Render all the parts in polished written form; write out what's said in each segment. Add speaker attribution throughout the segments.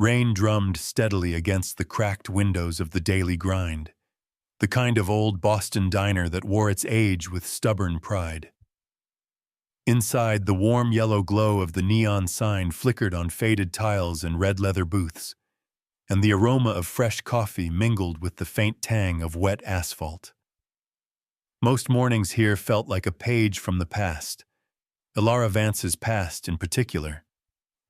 Speaker 1: Rain drummed steadily against the cracked windows of the daily grind, the kind of old Boston diner that wore its age with stubborn pride. Inside, the warm yellow glow of the neon sign flickered on faded tiles and red leather booths, and the aroma of fresh coffee mingled with the faint tang of wet asphalt. Most mornings here felt like a page from the past, Ilara Vance's past in particular,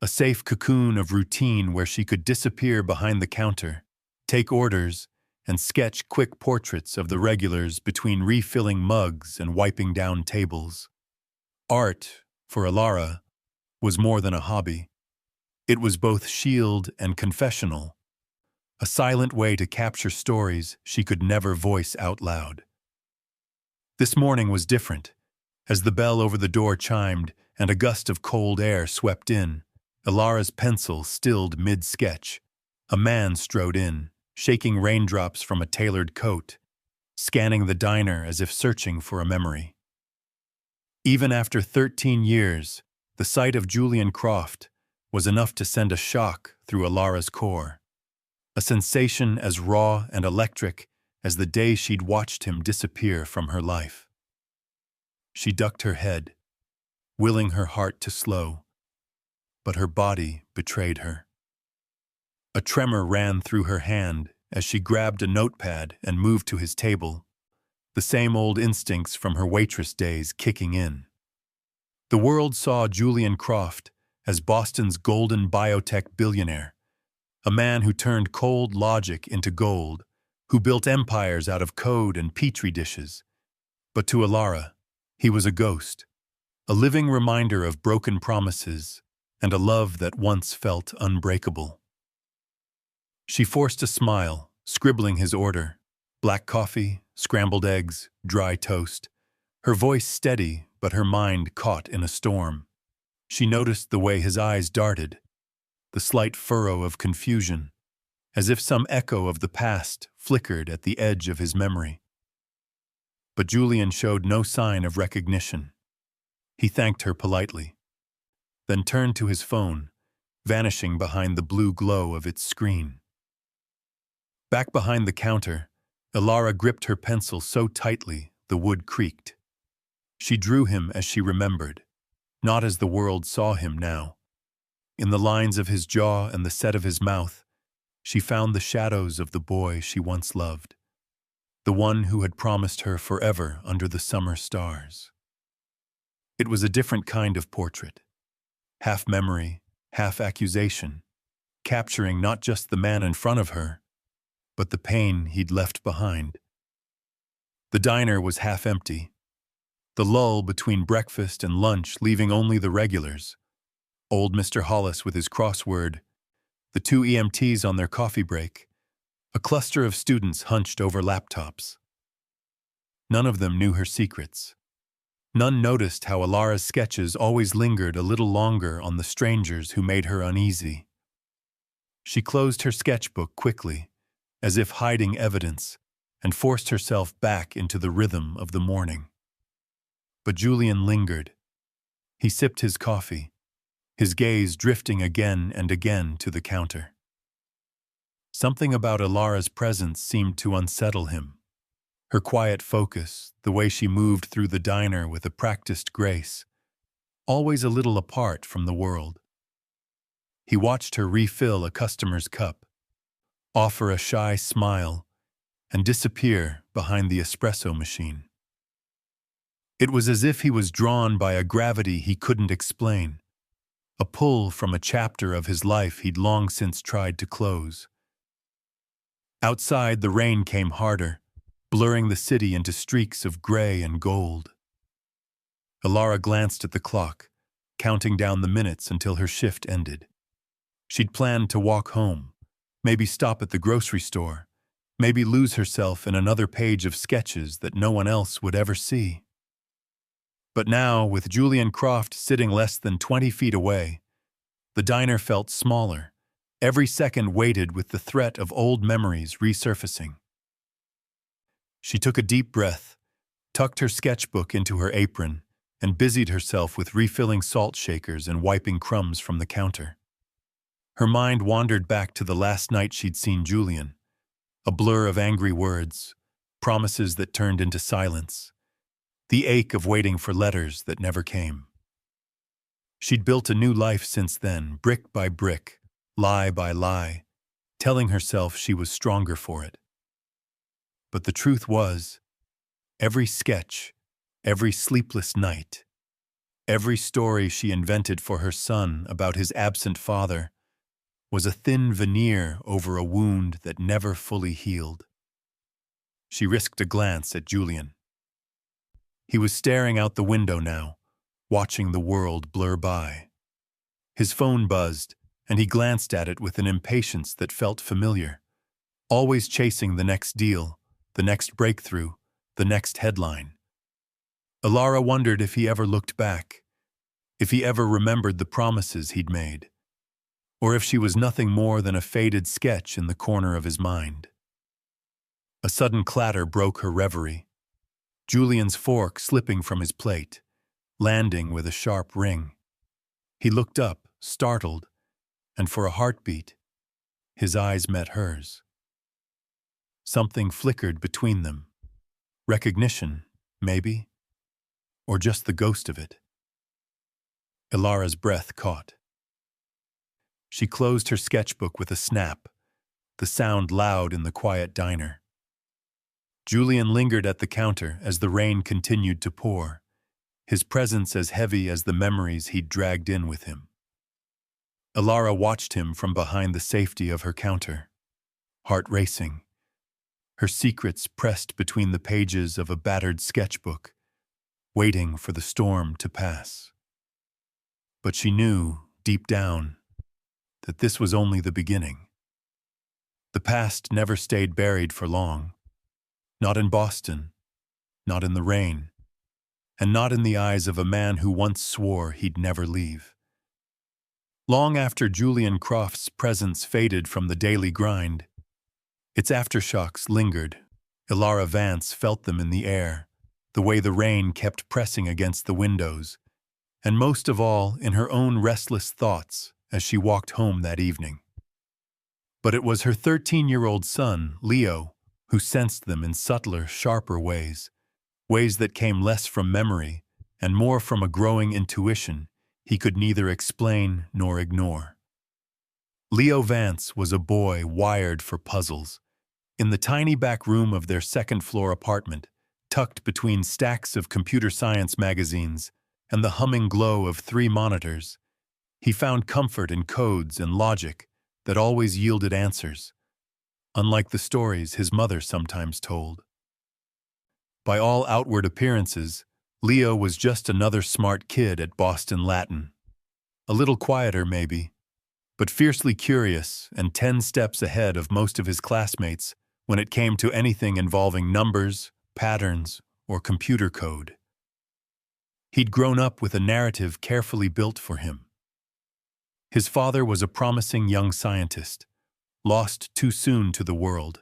Speaker 1: a safe cocoon of routine where she could disappear behind the counter, take orders, and sketch quick portraits of the regulars between refilling mugs and wiping down tables. Art, for Ilara, was more than a hobby. It was both shield and confessional, a silent way to capture stories she could never voice out loud. This morning was different. As the bell over the door chimed and a gust of cold air swept in, Ilara's pencil stilled mid-sketch. A man strode in, shaking raindrops from a tailored coat, scanning the diner as if searching for a memory. Even after 13 years, the sight of Julian Croft was enough to send a shock through Ilara's core, a sensation as raw and electric as the day she'd watched him disappear from her life. She ducked her head, willing her heart to slow, but her body betrayed her. A tremor ran through her hand as she grabbed a notepad and moved to his table, the same old instincts from her waitress days kicking in. The world saw Julian Croft as Boston's golden biotech billionaire, a man who turned cold logic into gold, who built empires out of code and petri dishes. But to Ilara, he was a ghost, a living reminder of broken promises and a love that once felt unbreakable. She forced a smile, scribbling his order: black coffee, scrambled eggs, dry toast. Her voice steady, but her mind caught in a storm. She noticed the way his eyes darted, the slight furrow of confusion, as if some echo of the past flickered at the edge of his memory. But Julian showed no sign of recognition. He thanked her politely, then turned to his phone, vanishing behind the blue glow of its screen. Back behind the counter, Ilara gripped her pencil so tightly the wood creaked. She drew him as she remembered, not as the world saw him now. In the lines of his jaw and the set of his mouth, she found the shadows of the boy she once loved, the one who had promised her forever under the summer stars. It was a different kind of portrait, half memory, half accusation, capturing not just the man in front of her, but the pain he'd left behind. The diner was half empty, the lull between breakfast and lunch leaving only the regulars, old Mr. Hollis with his crossword, the two EMTs on their coffee break, a cluster of students hunched over laptops. None of them knew her secrets. None noticed how Ilara's sketches always lingered a little longer on the strangers who made her uneasy. She closed her sketchbook quickly, as if hiding evidence, and forced herself back into the rhythm of the morning. But Julian lingered. He sipped his coffee, his gaze drifting again and again to the counter. Something about Ilara's presence seemed to unsettle him. Her quiet focus, the way she moved through the diner with a practiced grace, always a little apart from the world. He watched her refill a customer's cup, offer a shy smile, and disappear behind the espresso machine. It was as if he was drawn by a gravity he couldn't explain, a pull from a chapter of his life he'd long since tried to close. Outside, the rain came harder, blurring the city into streaks of gray and gold. Ilara glanced at the clock, counting down the minutes until her shift ended. She'd planned to walk home, maybe stop at the grocery store, maybe lose herself in another page of sketches that no one else would ever see. But now, with Julian Croft sitting less than 20 feet away, the diner felt smaller, every second weighted with the threat of old memories resurfacing. She took a deep breath, tucked her sketchbook into her apron, and busied herself with refilling salt shakers and wiping crumbs from the counter. Her mind wandered back to the last night she'd seen Julian, a blur of angry words, promises that turned into silence, the ache of waiting for letters that never came. She'd built a new life since then, brick by brick, lie by lie, telling herself she was stronger for it. But the truth was, every sketch, every sleepless night, every story she invented for her son about his absent father was a thin veneer over a wound that never fully healed. She risked a glance at Julian. He was staring out the window now, watching the world blur by. His phone buzzed, and he glanced at it with an impatience that felt familiar, always chasing the next deal, the next breakthrough, the next headline. Alara wondered if he ever looked back, if he ever remembered the promises he'd made, or if she was nothing more than a faded sketch in the corner of his mind. A sudden clatter broke her reverie, Julian's fork slipping from his plate, landing with a sharp ring. He looked up, startled, and for a heartbeat, his eyes met hers. Something flickered between them. Recognition, maybe, or just the ghost of it. Ilara's breath caught. She closed her sketchbook with a snap, the sound loud in the quiet diner. Julian lingered at the counter as the rain continued to pour, his presence as heavy as the memories he'd dragged in with him. Ilara watched him from behind the safety of her counter, heart racing, her secrets pressed between the pages of a battered sketchbook, waiting for the storm to pass. But she knew, deep down, that this was only the beginning. The past never stayed buried for long, not in Boston, not in the rain, and not in the eyes of a man who once swore he'd never leave. Long after Julian Croft's presence faded from the daily grind, its aftershocks lingered. Ilara Vance felt them in the air, the way the rain kept pressing against the windows, and most of all in her own restless thoughts as she walked home that evening. But it was her 13-year-old son, Leo, who sensed them in subtler, sharper ways that came less from memory and more from a growing intuition he could neither explain nor ignore. Leo Vance was a boy wired for puzzles. In the tiny back room of their second-floor apartment, tucked between stacks of computer science magazines and the humming glow of 3 monitors, he found comfort in codes and logic that always yielded answers, unlike the stories his mother sometimes told. By all outward appearances, Leo was just another smart kid at Boston Latin. A little quieter, maybe, but fiercely curious and 10 steps ahead of most of his classmates when it came to anything involving numbers, patterns, or computer code. He'd grown up with a narrative carefully built for him. His father was a promising young scientist, lost too soon to the world.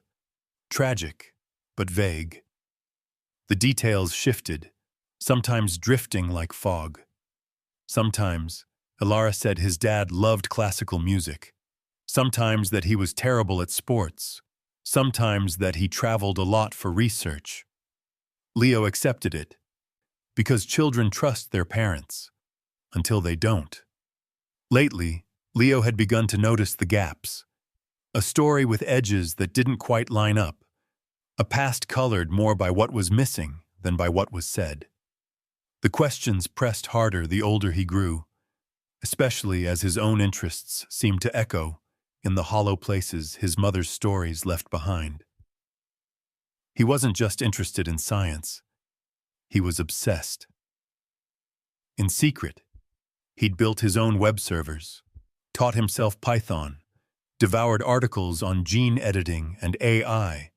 Speaker 1: Tragic, but vague. The details shifted, sometimes drifting like fog. Sometimes, Ilara said his dad loved classical music. Sometimes that he was terrible at sports. Sometimes that he traveled a lot for research. Leo accepted it, because children trust their parents, until they don't. Lately, Leo had begun to notice the gaps. A story with edges that didn't quite line up. A past colored more by what was missing than by what was said. The questions pressed harder the older he grew, especially as his own interests seemed to echo in the hollow places his mother's stories left behind. He wasn't just interested in science. He was obsessed. In secret, he'd built his own web servers, taught himself Python, devoured articles on gene editing and AI,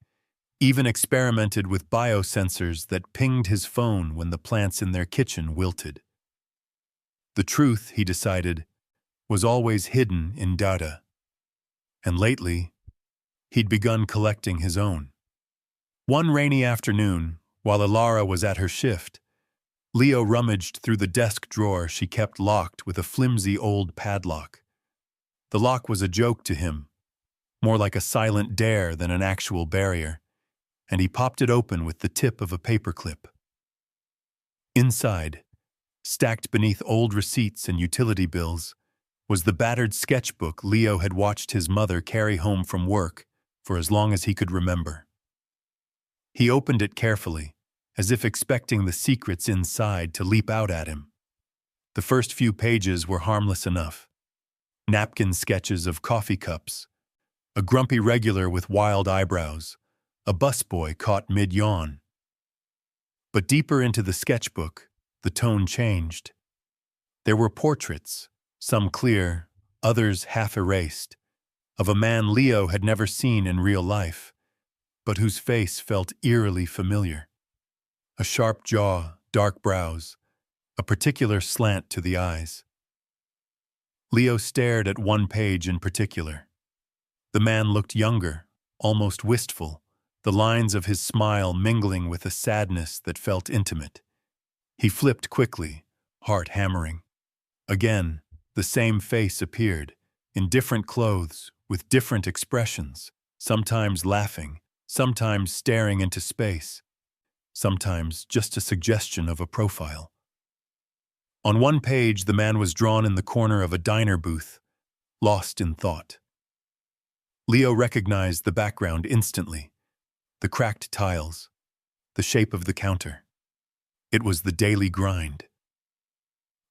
Speaker 1: even experimented with biosensors that pinged his phone when the plants in their kitchen wilted. The truth, he decided, was always hidden in data. And lately, he'd begun collecting his own. One rainy afternoon, while Ilara was at her shift, Leo rummaged through the desk drawer she kept locked with a flimsy old padlock. The lock was a joke to him, more like a silent dare than an actual barrier, and he popped it open with the tip of a paperclip. Inside, stacked beneath old receipts and utility bills, was the battered sketchbook Leo had watched his mother carry home from work for as long as he could remember. He opened it carefully, as if expecting the secrets inside to leap out at him. The first few pages were harmless enough. Napkin sketches of coffee cups, a grumpy regular with wild eyebrows, a busboy caught mid-yawn. But deeper into the sketchbook, the tone changed. There were portraits, some clear, others half-erased, of a man Leo had never seen in real life, but whose face felt eerily familiar. A sharp jaw, dark brows, a particular slant to the eyes. Leo stared at one page in particular. The man looked younger, almost wistful, the lines of his smile mingling with a sadness that felt intimate. He flipped quickly, heart hammering. Again, the same face appeared, in different clothes, with different expressions, sometimes laughing, sometimes staring into space, sometimes just a suggestion of a profile. On one page, the man was drawn in the corner of a diner booth, lost in thought. Leo recognized the background instantly, the cracked tiles, the shape of the counter. It was the daily grind.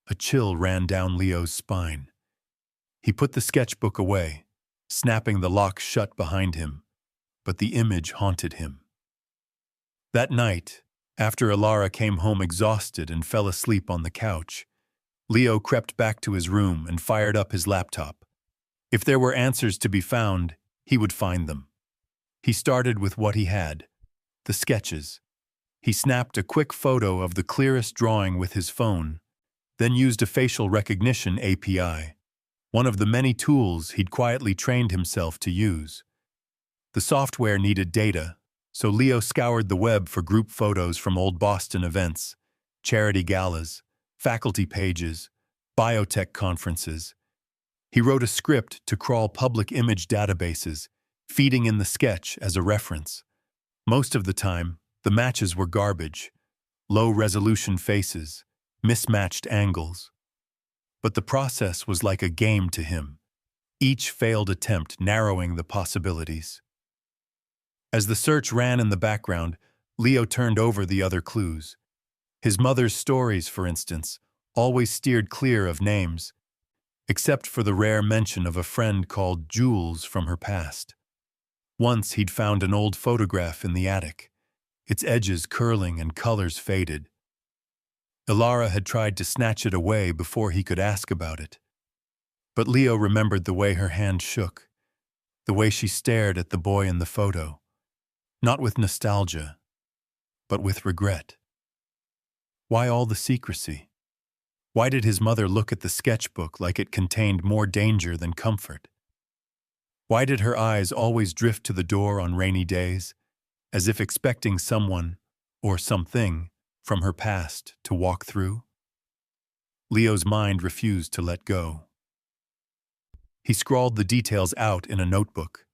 Speaker 1: A chill ran down Leo's spine. He put the sketchbook away, snapping the lock shut behind him, but the image haunted him. That night, after Ilara came home exhausted and fell asleep on the couch, Leo crept back to his room and fired up his laptop. If there were answers to be found, he would find them. He started with what he had, the sketches. He snapped a quick photo of the clearest drawing with his phone, then used a facial recognition API, one of the many tools he'd quietly trained himself to use. The software needed data, so Leo scoured the web for group photos from old Boston events, charity galas, faculty pages, biotech conferences. He wrote a script to crawl public image databases, feeding in the sketch as a reference. Most of the time, the matches were garbage, low-resolution faces, mismatched angles. But the process was like a game to him, each failed attempt narrowing the possibilities. As the search ran in the background, Leo turned over the other clues. His mother's stories, for instance, always steered clear of names, except for the rare mention of a friend called Jules from her past. Once he'd found an old photograph in the attic, its edges curling and colors faded. Ilara had tried to snatch it away before he could ask about it. But Leo remembered the way her hand shook, the way she stared at the boy in the photo, not with nostalgia, but with regret. Why all the secrecy? Why did his mother look at the sketchbook like it contained more danger than comfort? Why did her eyes always drift to the door on rainy days, as if expecting someone, or something, from her past to walk through? Leo's mind refused to let go. He scrawled the details out in a notebook.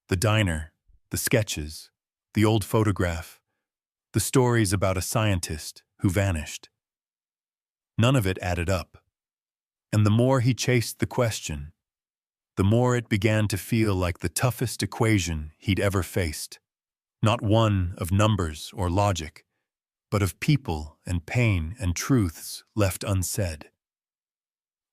Speaker 1: The diner, the sketches, the old photograph, the stories about a scientist who vanished. None of it added up. And the more he chased the question, the more it began to feel like the toughest equation he'd ever faced. Not one of numbers or logic, but of people and pain and truths left unsaid.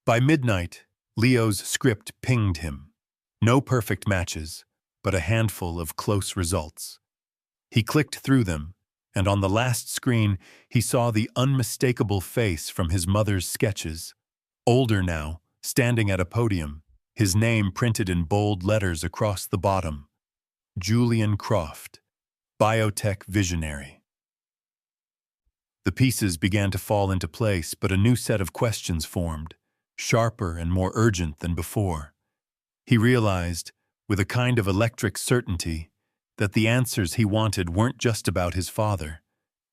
Speaker 1: By midnight, Leo's script pinged him. No perfect matches, but a handful of close results. He clicked through them, and on the last screen he saw the unmistakable face from his mother's sketches. Older now, standing at a podium, his name printed in bold letters across the bottom. Julian Croft, biotech visionary. The pieces began to fall into place, but a new set of questions formed, sharper and more urgent than before. He realized, with a kind of electric certainty, that the answers he wanted weren't just about his father.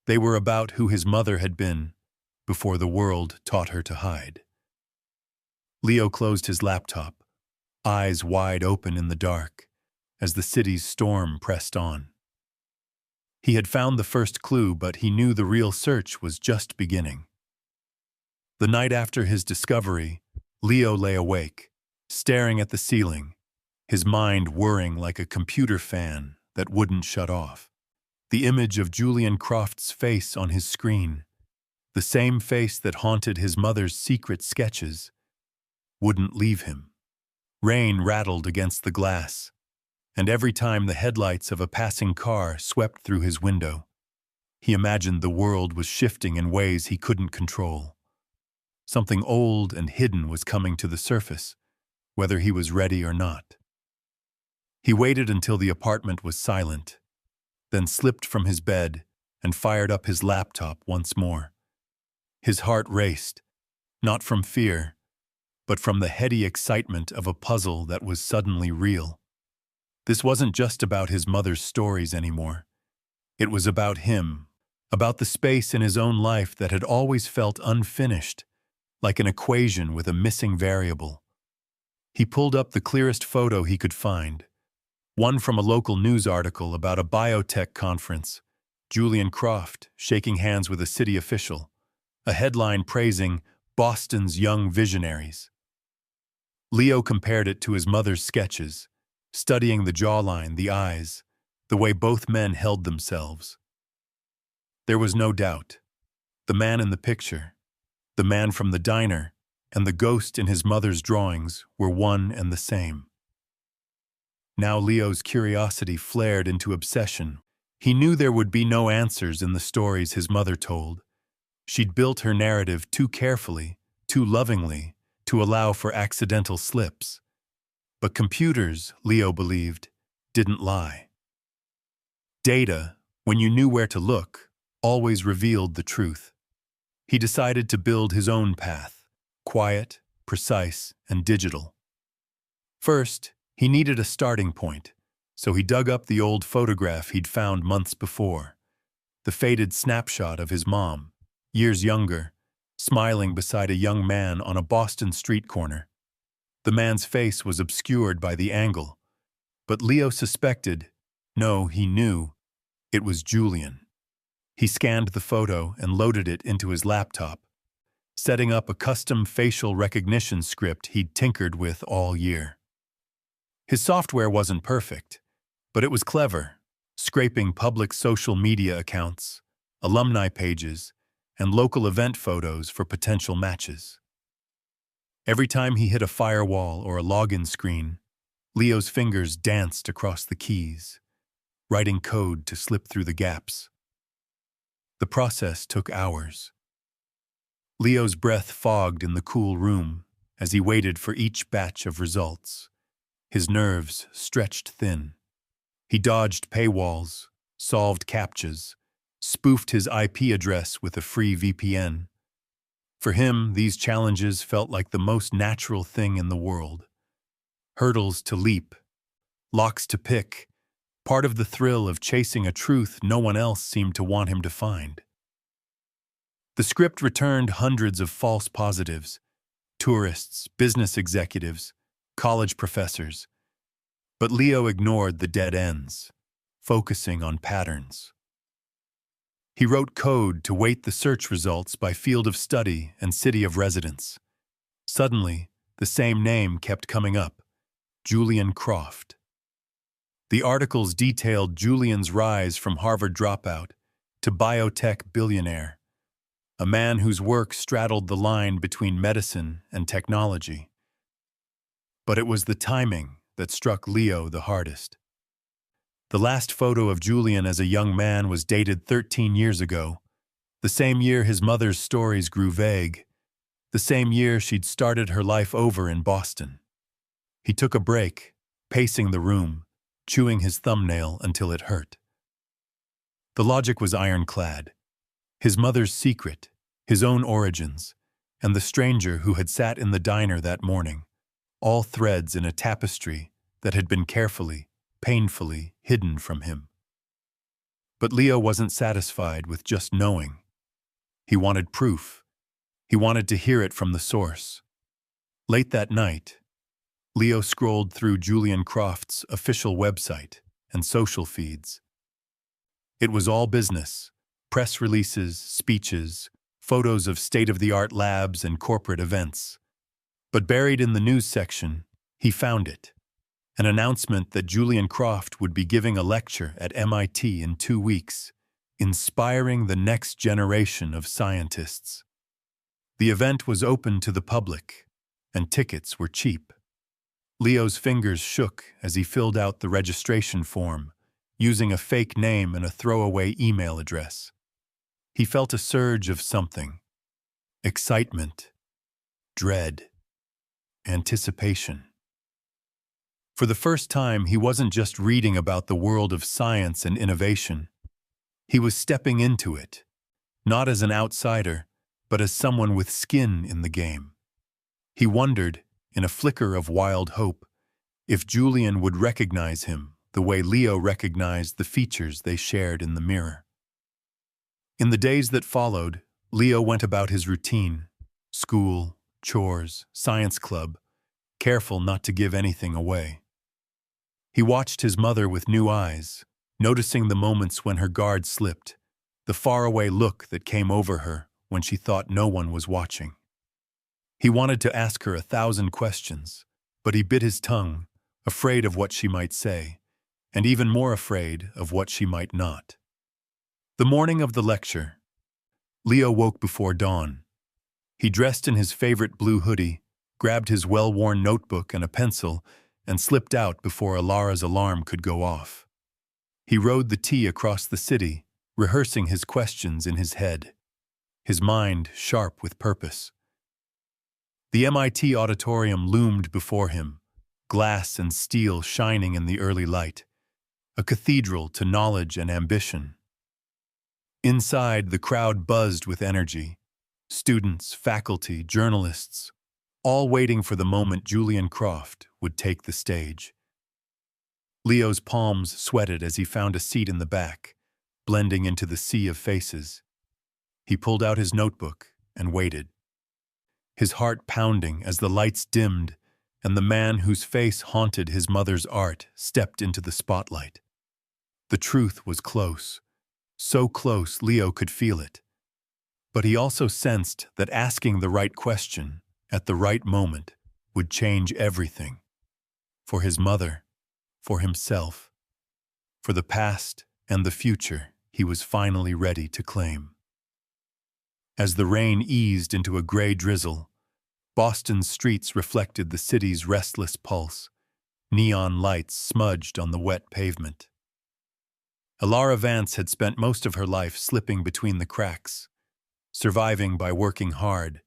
Speaker 1: They were about who his mother had been before the world taught her to hide. Leo closed his laptop, eyes wide open in the dark, as the city's storm pressed on. He had found the first clue, but he knew the real search was just beginning. The night after his discovery, Leo lay awake, staring at the ceiling, his mind whirring like a computer fan that wouldn't shut off. The image of Julian Croft's face on his screen, the same face that haunted his mother's secret sketches, wouldn't leave him. Rain rattled against the glass, and every time the headlights of a passing car swept through his window, he imagined the world was shifting in ways he couldn't control. Something old and hidden was coming to the surface, whether he was ready or not. He waited until the apartment was silent, then slipped from his bed and fired up his laptop once more. His heart raced, not from fear, but from the heady excitement of a puzzle that was suddenly real. This wasn't just about his mother's stories anymore. It was about him, about the space in his own life that had always felt unfinished, like an equation with a missing variable. He pulled up the clearest photo he could find, one from a local news article about a biotech conference, Julian Croft shaking hands with a city official, a headline praising Boston's young visionaries. Leo compared it to his mother's sketches, studying the jawline, the eyes, the way both men held themselves. There was no doubt. The man in the picture, the man from the diner, and the ghost in his mother's drawings were one and the same. Now Leo's curiosity flared into obsession. He knew there would be no answers in the stories his mother told. She'd built her narrative too carefully, too lovingly, to allow for accidental slips. But computers, Leo believed, didn't lie. Data, when you knew where to look, always revealed the truth. He decided to build his own path, quiet, precise, and digital. First, he needed a starting point, so he dug up the old photograph he'd found months before, the faded snapshot of his mom, years younger, smiling beside a young man on a Boston street corner. The man's face was obscured by the angle, but Leo suspected, no, he knew, it was Julian. He scanned the photo and loaded it into his laptop, setting up a custom facial recognition script he'd tinkered with all year. His software wasn't perfect, but it was clever, scraping public social media accounts, alumni pages, and local event photos for potential matches. Every time he hit a firewall or a login screen, Leo's fingers danced across the keys, writing code to slip through the gaps. The process took hours. Leo's breath fogged in the cool room as he waited for each batch of results. His nerves stretched thin. He dodged paywalls, solved CAPTCHAs, spoofed his IP address with a free VPN. For him, these challenges felt like the most natural thing in the world. Hurdles to leap, locks to pick, part of the thrill of chasing a truth no one else seemed to want him to find. The script returned hundreds of false positives, tourists, business executives, college professors. But Leo ignored the dead ends, focusing on patterns. He wrote code to weight the search results by field of study and city of residence. Suddenly, the same name kept coming up, Julian Croft. The articles detailed Julian's rise from Harvard dropout to biotech billionaire, a man whose work straddled the line between medicine and technology. But it was the timing that struck Leo the hardest. The last photo of Julian as a young man was dated 13 years ago, the same year his mother's stories grew vague, the same year she'd started her life over in Boston. He took a break, pacing the room, chewing his thumbnail until it hurt. The logic was ironclad. His mother's secret, his own origins, and the stranger who had sat in the diner that morning, all threads in a tapestry that had been carefully, painfully hidden from him. But Leo wasn't satisfied with just knowing. He wanted proof. He wanted to hear it from the source. Late that night, Leo scrolled through Julian Croft's official website and social feeds. It was all business: press releases, speeches, photos of state-of-the-art labs and corporate events. But buried in the news section, he found it: an announcement that Julian Croft would be giving a lecture at MIT in 2 weeks, inspiring the next generation of scientists. The event was open to the public, and tickets were cheap. Leo's fingers shook as he filled out the registration form, using a fake name and a throwaway email address. He felt a surge of something: excitement, dread, anticipation. For the first time, he wasn't just reading about the world of science and innovation. He was stepping into it, not as an outsider, but as someone with skin in the game. He wondered, in a flicker of wild hope, if Julian would recognize him the way Leo recognized the features they shared in the mirror. In the days that followed, Leo went about his routine: school, chores, science club, careful not to give anything away. He watched his mother with new eyes, noticing the moments when her guard slipped, the faraway look that came over her when she thought no one was watching. He wanted to ask her 1,000 questions, but he bit his tongue, afraid of what she might say, and even more afraid of what she might not. The morning of the lecture, Leo woke before dawn. He dressed in his favorite blue hoodie, grabbed his well-worn notebook and a pencil, and slipped out before Alara's alarm could go off. He rode the T across the city, rehearsing his questions in his head, his mind sharp with purpose. The MIT auditorium loomed before him, glass and steel shining in the early light, a cathedral to knowledge and ambition. Inside, the crowd buzzed with energy: students, faculty, journalists, all waiting for the moment Julian Croft would take the stage. Leo's palms sweated as he found a seat in the back, blending into the sea of faces. He pulled out his notebook and waited, his heart pounding as the lights dimmed and the man whose face haunted his mother's art stepped into the spotlight. The truth was close, so close Leo could feel it. But he also sensed that asking the right question at the right moment would change everything. For his mother, for himself, for the past and the future he was finally ready to claim. As the rain eased into a gray drizzle, Boston's streets reflected the city's restless pulse, neon lights smudged on the wet pavement. Alara Vance had spent most of her life slipping between the cracks, surviving by working hard,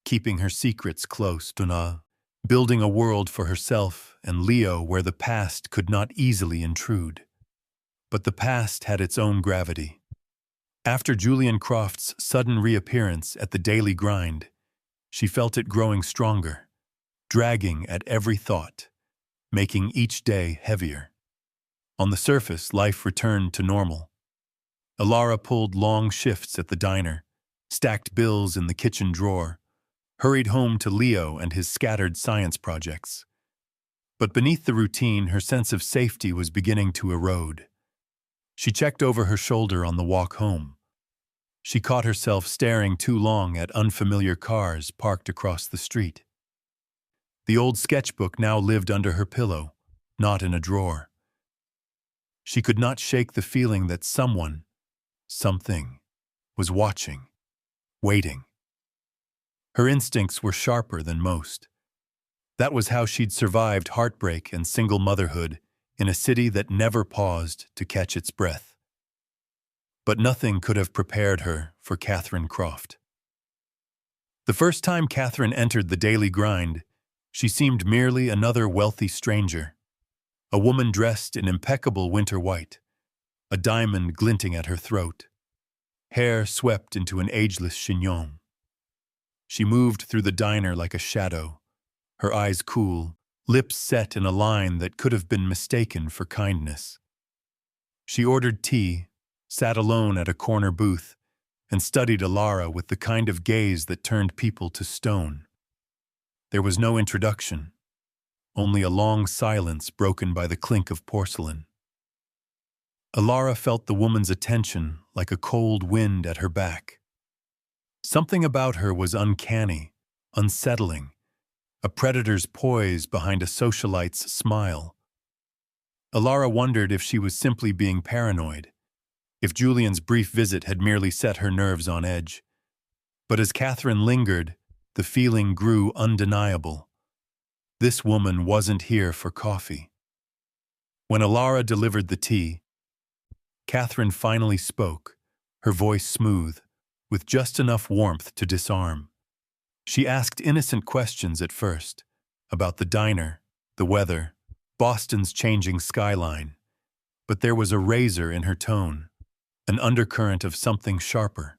Speaker 1: keeping her secrets close to building a world for herself and Leo where the past could not easily intrude. But the past had its own gravity. After Julian Croft's sudden reappearance at the daily grind, she felt it growing stronger, dragging at every thought, making each day heavier. On the surface, life returned to normal. Alara pulled long shifts at the diner, stacked bills in the kitchen drawer, hurried home to Leo and his scattered science projects. But beneath the routine, her sense of safety was beginning to erode. She checked over her shoulder on the walk home. She caught herself staring too long at unfamiliar cars parked across the street. The old sketchbook now lived under her pillow, not in a drawer. She could not shake the feeling that someone, something, was watching, waiting. Her instincts were sharper than most. That was how she'd survived heartbreak and single motherhood in a city that never paused to catch its breath. But nothing could have prepared her for Catherine Croft. The first time Catherine entered the daily grind, she seemed merely another wealthy stranger, a woman dressed in impeccable winter white, a diamond glinting at her throat, hair swept into an ageless chignon. She moved through the diner like a shadow, her eyes cool, lips set in a line that could have been mistaken for kindness. She ordered tea, sat alone at a corner booth, and studied Alara with the kind of gaze that turned people to stone. There was no introduction, only a long silence broken by the clink of porcelain. Alara felt the woman's attention like a cold wind at her back. Something about her was uncanny, unsettling, a predator's poise behind a socialite's smile. Alara wondered if she was simply being paranoid, if Julian's brief visit had merely set her nerves on edge. But as Catherine lingered, the feeling grew undeniable. This woman wasn't here for coffee. When Alara delivered the tea, Catherine finally spoke, her voice smooth, with just enough warmth to disarm. She asked innocent questions at first, about the diner, the weather, Boston's changing skyline. But there was a razor in her tone, an undercurrent of something sharper.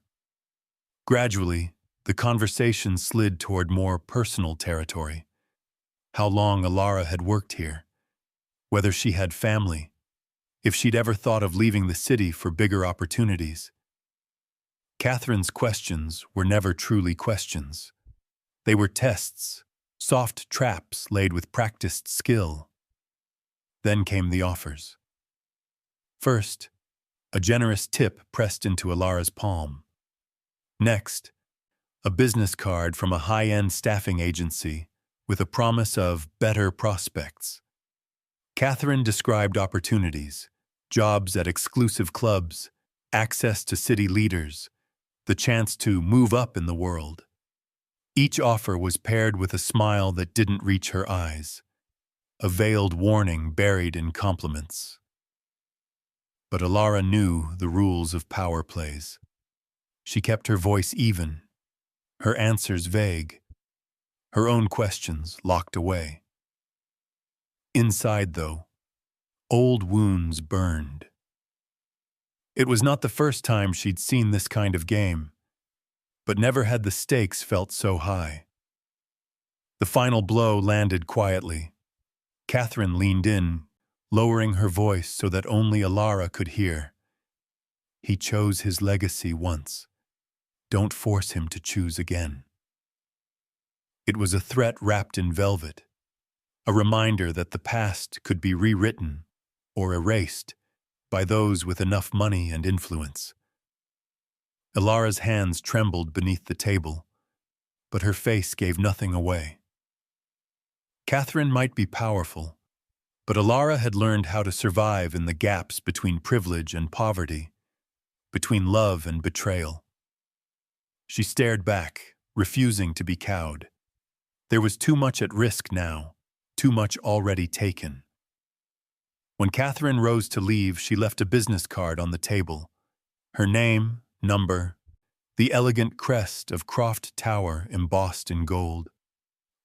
Speaker 1: Gradually, the conversation slid toward more personal territory. How long Alara had worked here, whether she had family, if she'd ever thought of leaving the city for bigger opportunities. Catherine's questions were never truly questions. They were tests, soft traps laid with practiced skill. Then came the offers. First, a generous tip pressed into Alara's palm. Next, a business card from a high-end staffing agency with a promise of better prospects. Catherine described opportunities, jobs at exclusive clubs, access to city leaders, the chance to move up in the world. Each offer was paired with a smile that didn't reach her eyes, a veiled warning buried in compliments. But Alara knew the rules of power plays. She kept her voice even, her answers vague, her own questions locked away. Inside, though, old wounds burned. It was not the first time she'd seen this kind of game, but never had the stakes felt so high. The final blow landed quietly. Catherine leaned in, lowering her voice so that only Alara could hear. He chose his legacy once. Don't force him to choose again. It was a threat wrapped in velvet, a reminder that the past could be rewritten or erased by those with enough money and influence. Alara's hands trembled beneath the table, but her face gave nothing away. Catherine might be powerful, but Alara had learned how to survive in the gaps between privilege and poverty, between love and betrayal. She stared back, refusing to be cowed. There was too much at risk now, too much already taken. When Catherine rose to leave, she left a business card on the table. Her name, number, the elegant crest of Croft Tower embossed in gold.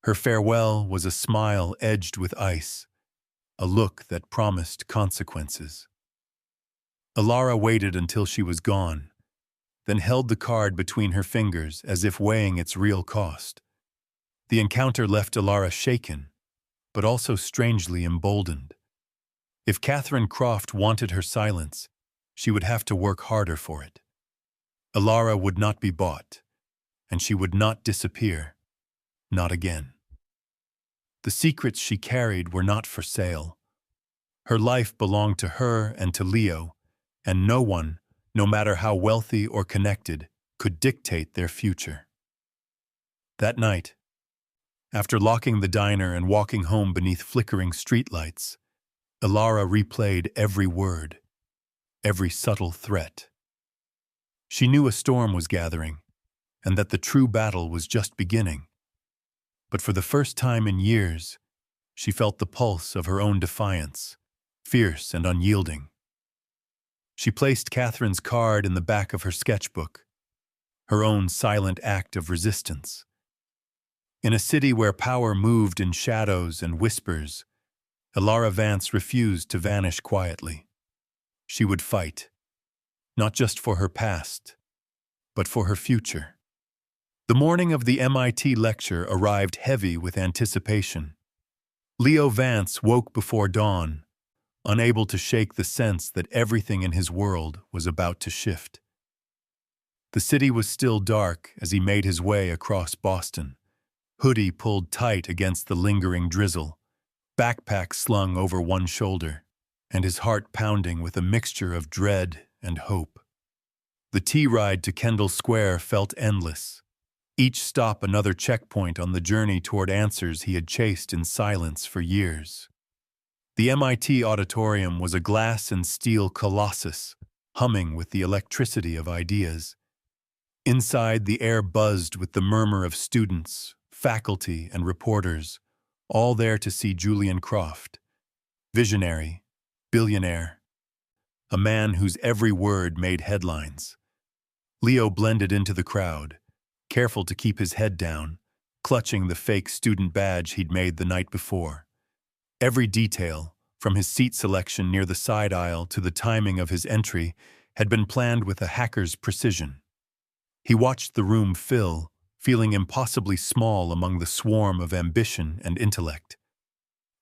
Speaker 1: Her farewell was a smile edged with ice, a look that promised consequences. Alara waited until she was gone, then held the card between her fingers as if weighing its real cost. The encounter left Alara shaken, but also strangely emboldened. If Catherine Croft wanted her silence, she would have to work harder for it. Alara would not be bought, and she would not disappear, not again. The secrets she carried were not for sale. Her life belonged to her and to Leo, and no one, no matter how wealthy or connected, could dictate their future. That night, after locking the diner and walking home beneath flickering streetlights, Alara replayed every word, every subtle threat. She knew a storm was gathering, and that the true battle was just beginning. But for the first time in years, she felt the pulse of her own defiance, fierce and unyielding. She placed Catherine's card in the back of her sketchbook, her own silent act of resistance. In a city where power moved in shadows and whispers, Alara Vance refused to vanish quietly. She would fight, not just for her past, but for her future. The morning of the MIT lecture arrived heavy with anticipation. Leo Vance woke before dawn, unable to shake the sense that everything in his world was about to shift. The city was still dark as he made his way across Boston, hoodie pulled tight against the lingering drizzle, backpack slung over one shoulder, and his heart pounding with a mixture of dread and hope. The T-ride to Kendall Square felt endless, each stop another checkpoint on the journey toward answers he had chased in silence for years. The MIT auditorium was a glass and steel colossus, humming with the electricity of ideas. Inside, the air buzzed with the murmur of students, faculty, and reporters, all there to see Julian Croft, visionary, billionaire, a man whose every word made headlines. Leo blended into the crowd, careful to keep his head down, clutching the fake student badge he'd made the night before. Every detail, from his seat selection near the side aisle to the timing of his entry, had been planned with a hacker's precision. He watched the room fill, feeling impossibly small among the swarm of ambition and intellect.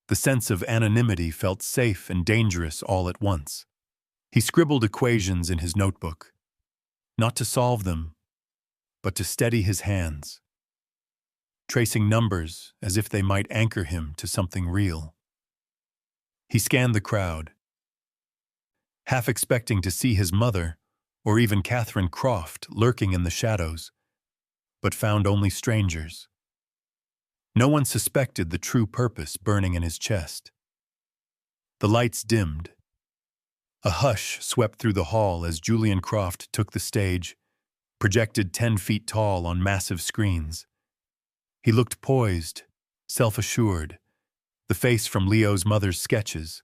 Speaker 1: The sense of anonymity felt safe and dangerous all at once. He scribbled equations in his notebook, not to solve them, but to steady his hands, tracing numbers as if they might anchor him to something real. He scanned the crowd, half expecting to see his mother or even Catherine Croft lurking in the shadows, but found only strangers. No one suspected the true purpose burning in his chest. The lights dimmed. A hush swept through the hall as Julian Croft took the stage, projected 10 feet tall on massive screens. He looked poised, self-assured, the face from Leo's mother's sketches,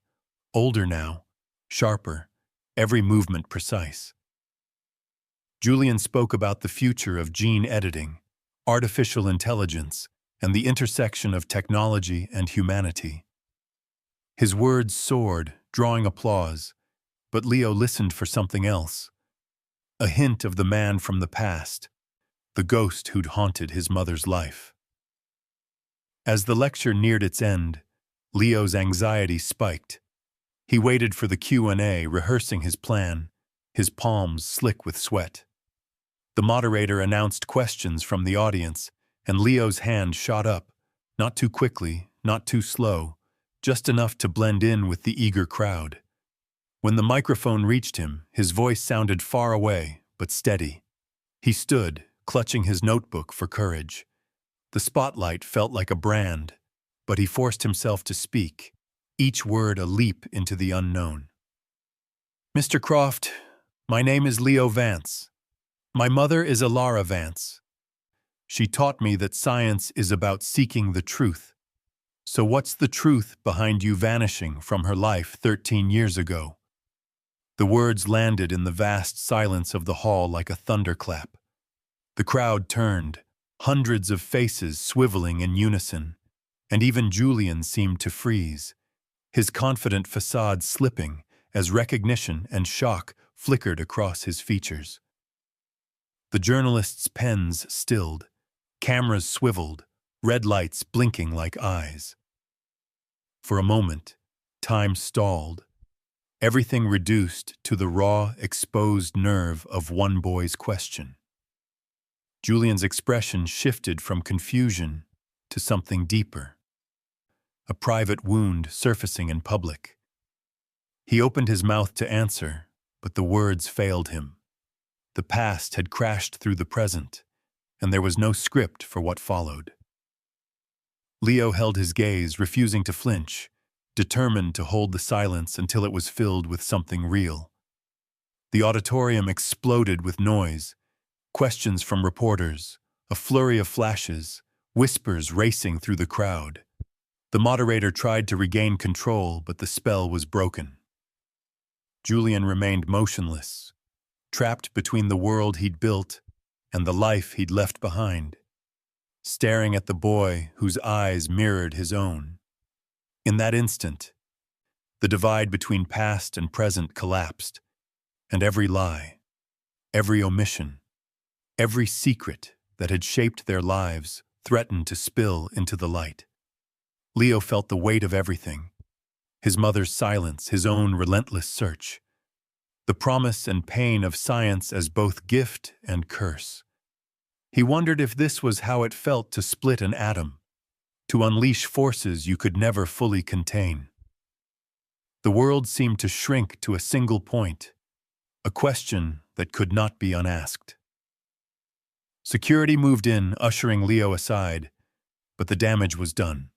Speaker 1: older now, sharper, every movement precise. Julian spoke about the future of gene editing, artificial intelligence, and the intersection of technology and humanity. His words soared, drawing applause, but Leo listened for something else. A hint of the man from the past, the ghost who'd haunted his mother's life. As the lecture neared its end, Leo's anxiety spiked. He waited for the Q&A, rehearsing his plan, his palms slick with sweat. The moderator announced questions from the audience, and Leo's hand shot up, not too quickly, not too slow, just enough to blend in with the eager crowd. When the microphone reached him, his voice sounded far away, but steady. He stood, clutching his notebook for courage. The spotlight felt like a brand, but he forced himself to speak, each word a leap into the unknown. Mr. Croft, my name is Leo Vance. My mother is Alara Vance. She taught me that science is about seeking the truth. So what's the truth behind you vanishing from her life 13 years ago? The words landed in the vast silence of the hall like a thunderclap. The crowd turned, hundreds of faces swiveling in unison, and even Julian seemed to freeze, his confident facade slipping as recognition and shock flickered across his features. The journalists' pens stilled, cameras swiveled, red lights blinking like eyes. For a moment, time stalled, everything reduced to the raw, exposed nerve of one boy's question. Julian's expression shifted from confusion to something deeper, a private wound surfacing in public. He opened his mouth to answer, but the words failed him. The past had crashed through the present, and there was no script for what followed. Leo held his gaze, refusing to flinch, determined to hold the silence until it was filled with something real. The auditorium exploded with noise, questions from reporters, a flurry of flashes, whispers racing through the crowd. The moderator tried to regain control, but the spell was broken. Julian remained motionless, trapped between the world he'd built and the life he'd left behind, staring at the boy whose eyes mirrored his own. In that instant, the divide between past and present collapsed, and every lie, every omission, every secret that had shaped their lives threatened to spill into the light. Leo felt the weight of everything, his mother's silence, his own relentless search, the promise and pain of science as both gift and curse. He wondered if this was how it felt to split an atom, to unleash forces you could never fully contain. The world seemed to shrink to a single point, a question that could not be unasked. Security moved in, ushering Leo aside, but the damage was done.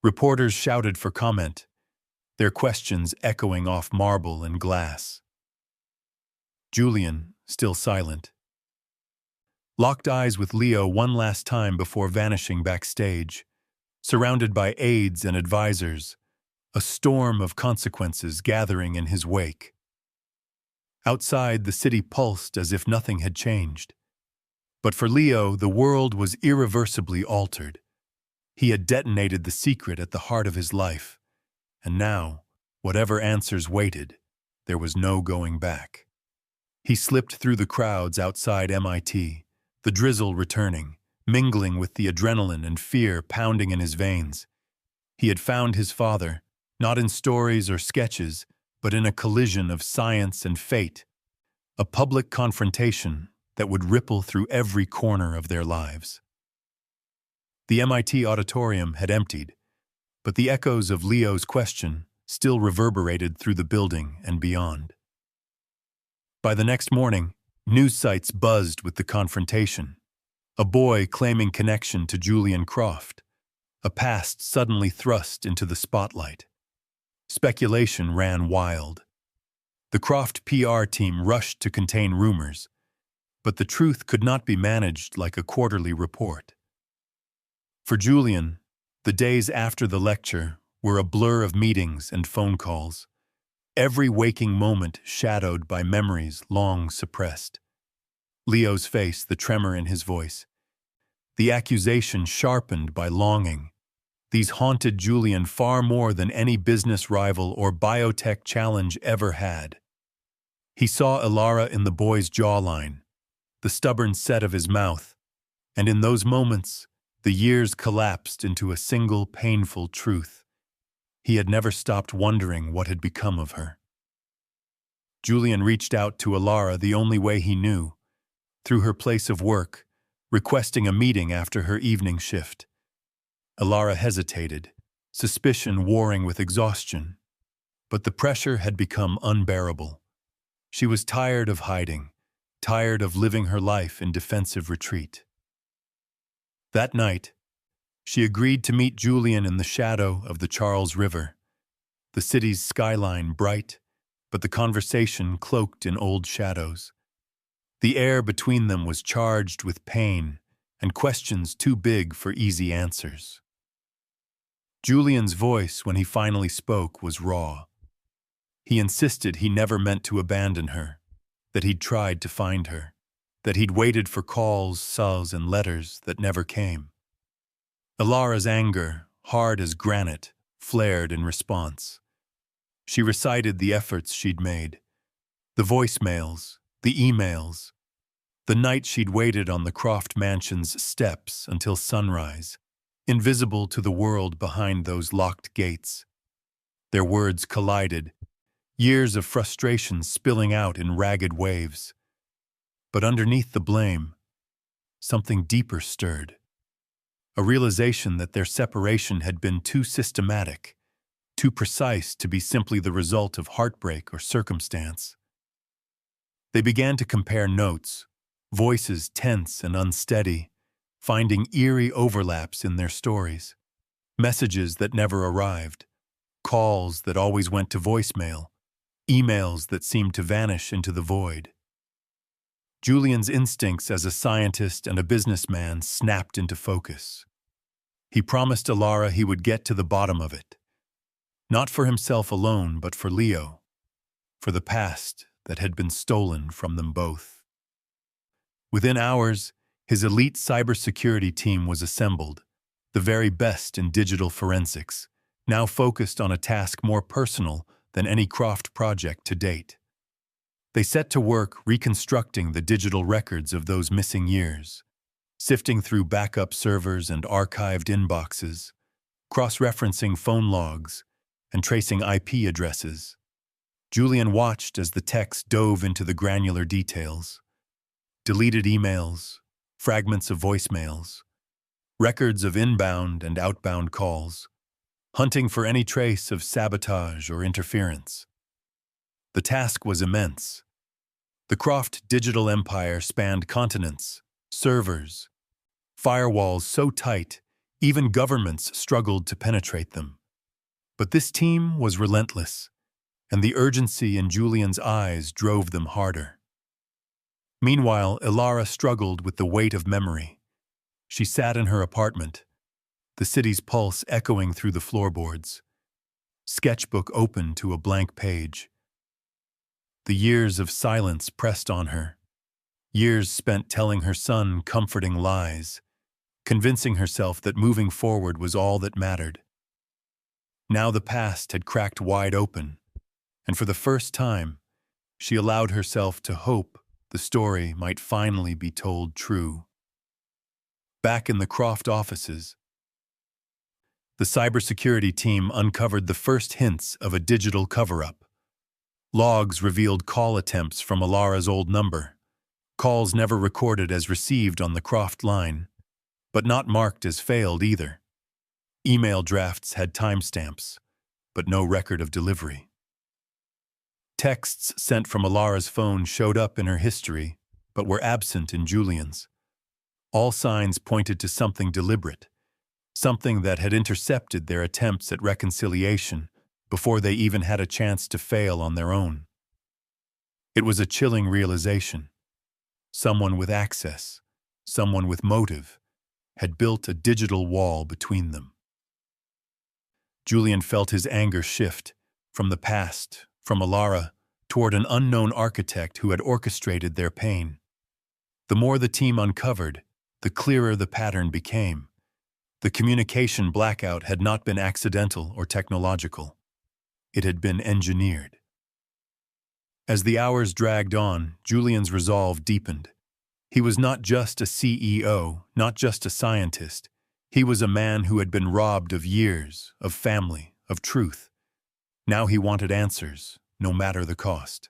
Speaker 1: Reporters shouted for comment, their questions echoing off marble and glass. Julian, still silent, locked eyes with Leo one last time before vanishing backstage, surrounded by aides and advisors, a storm of consequences gathering in his wake. Outside, the city pulsed as if nothing had changed. But for Leo, the world was irreversibly altered. He had detonated the secret at the heart of his life, and now, whatever answers waited, there was no going back. He slipped through the crowds outside MIT, the drizzle returning, mingling with the adrenaline and fear pounding in his veins. He had found his father, not in stories or sketches, but in a collision of science and fate, a public confrontation that would ripple through every corner of their lives. The MIT auditorium had emptied, but the echoes of Leo's question still reverberated through the building and beyond. By the next morning, news sites buzzed with the confrontation. A boy claiming connection to Julian Croft, a past suddenly thrust into the spotlight. Speculation ran wild. The Croft PR team rushed to contain rumors, but the truth could not be managed like a quarterly report. For Julian, the days after the lecture were a blur of meetings and phone calls, every waking moment shadowed by memories long suppressed. Leo's face, the tremor in his voice, the accusation sharpened by longing, these haunted Julian far more than any business rival or biotech challenge ever had. He saw Ilara in the boy's jawline, the stubborn set of his mouth, and in those moments, the years collapsed into a single painful truth. He had never stopped wondering what had become of her. Julian reached out to Ilara the only way he knew, through her place of work, requesting a meeting after her evening shift. Ilara hesitated, suspicion warring with exhaustion, but the pressure had become unbearable. She was tired of hiding, tired of living her life in defensive retreat. That night, she agreed to meet Julian in the shadow of the Charles River, the city's skyline bright, but the conversation cloaked in old shadows. The air between them was charged with pain and questions too big for easy answers. Julian's voice, when he finally spoke, was raw. He insisted he never meant to abandon her, that he'd tried to find her, that he'd waited for calls, subs, and letters that never came. Ilara's anger, hard as granite, flared in response. She recited the efforts she'd made, the voicemails, the emails, the night she'd waited on the Croft mansion's steps until sunrise, invisible to the world behind those locked gates. Their words collided, years of frustration spilling out in ragged waves. But underneath the blame, something deeper stirred. A realization that their separation had been too systematic, too precise to be simply the result of heartbreak or circumstance. They began to compare notes, voices tense and unsteady, finding eerie overlaps in their stories, messages that never arrived, calls that always went to voicemail, emails that seemed to vanish into the void. Julian's instincts as a scientist and a businessman snapped into focus. He promised Ilara he would get to the bottom of it, not for himself alone, but for Leo, for the past that had been stolen from them both. Within hours, his elite cybersecurity team was assembled, the very best in digital forensics, now focused on a task more personal than any Croft project to date. They set to work reconstructing the digital records of those missing years, sifting through backup servers and archived inboxes, cross-referencing phone logs, and tracing IP addresses. Julian watched as the techs dove into the granular details. Deleted emails, fragments of voicemails, records of inbound and outbound calls, hunting for any trace of sabotage or interference. The task was immense. The Croft digital empire spanned continents, servers, firewalls so tight, even governments struggled to penetrate them. But this team was relentless, and the urgency in Julian's eyes drove them harder. Meanwhile, Ilara struggled with the weight of memory. She sat in her apartment, the city's pulse echoing through the floorboards, sketchbook open to a blank page. The years of silence pressed on her, years spent telling her son comforting lies, convincing herself that moving forward was all that mattered. Now the past had cracked wide open, and for the first time, she allowed herself to hope the story might finally be told true. Back in the Croft offices, the cybersecurity team uncovered the first hints of a digital cover-up. Logs revealed call attempts from Ilara's old number, calls never recorded as received on the Croft line, but not marked as failed either. Email drafts had timestamps, but no record of delivery. Texts sent from Ilara's phone showed up in her history, but were absent in Julian's. All signs pointed to something deliberate, something that had intercepted their attempts at reconciliation before they even had a chance to fail on their own. It was a chilling realization. Someone with access, someone with motive, had built a digital wall between them. Julian felt his anger shift from the past, from Ilara, toward an unknown architect who had orchestrated their pain. The more the team uncovered, the clearer the pattern became. The communication blackout had not been accidental or technological. It had been engineered. As the hours dragged on, Julian's resolve deepened. He was not just a CEO, not just a scientist. He was a man who had been robbed of years, of family, of truth. Now he wanted answers, no matter the cost.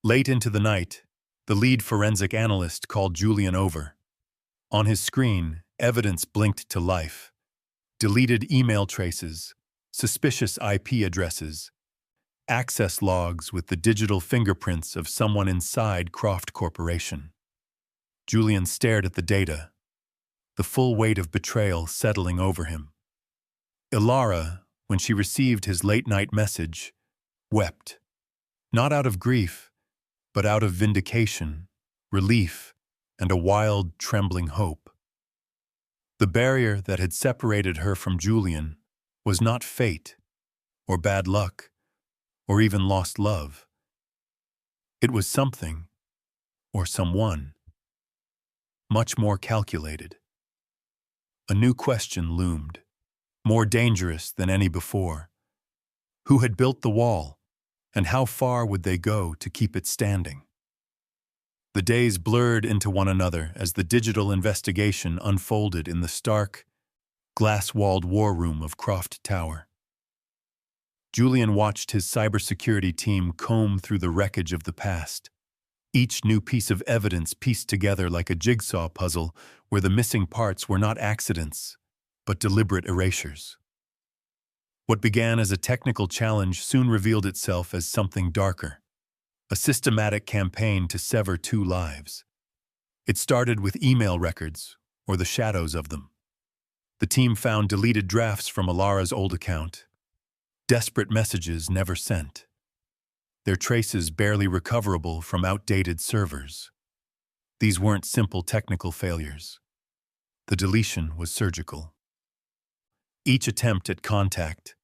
Speaker 1: Late into the night, the lead forensic analyst called Julian over. On his screen, evidence blinked to life. Deleted email traces, suspicious IP addresses, access logs with the digital fingerprints of someone inside Croft Corporation. Julian stared at the data, the full weight of betrayal settling over him. Ilara, when she received his late-night message, wept, not out of grief, but out of vindication, relief, and a wild, trembling hope. The barrier that had separated her from Julian was not fate, or bad luck, or even lost love. It was something, or someone, much more calculated. A new question loomed, more dangerous than any before. Who had built the wall, and how far would they go to keep it standing? The days blurred into one another as the digital investigation unfolded in the stark, glass-walled war room of Croft Tower. Julian watched his cybersecurity team comb through the wreckage of the past, each new piece of evidence pieced together like a jigsaw puzzle where the missing parts were not accidents, but deliberate erasures. What began as a technical challenge soon revealed itself as something darker, a systematic campaign to sever two lives. It started with email records, or the shadows of them. The team found deleted drafts from Ilara's old account, desperate messages never sent, their traces barely recoverable from outdated servers. These weren't simple technical failures. The deletion was surgical. Each attempt at contact,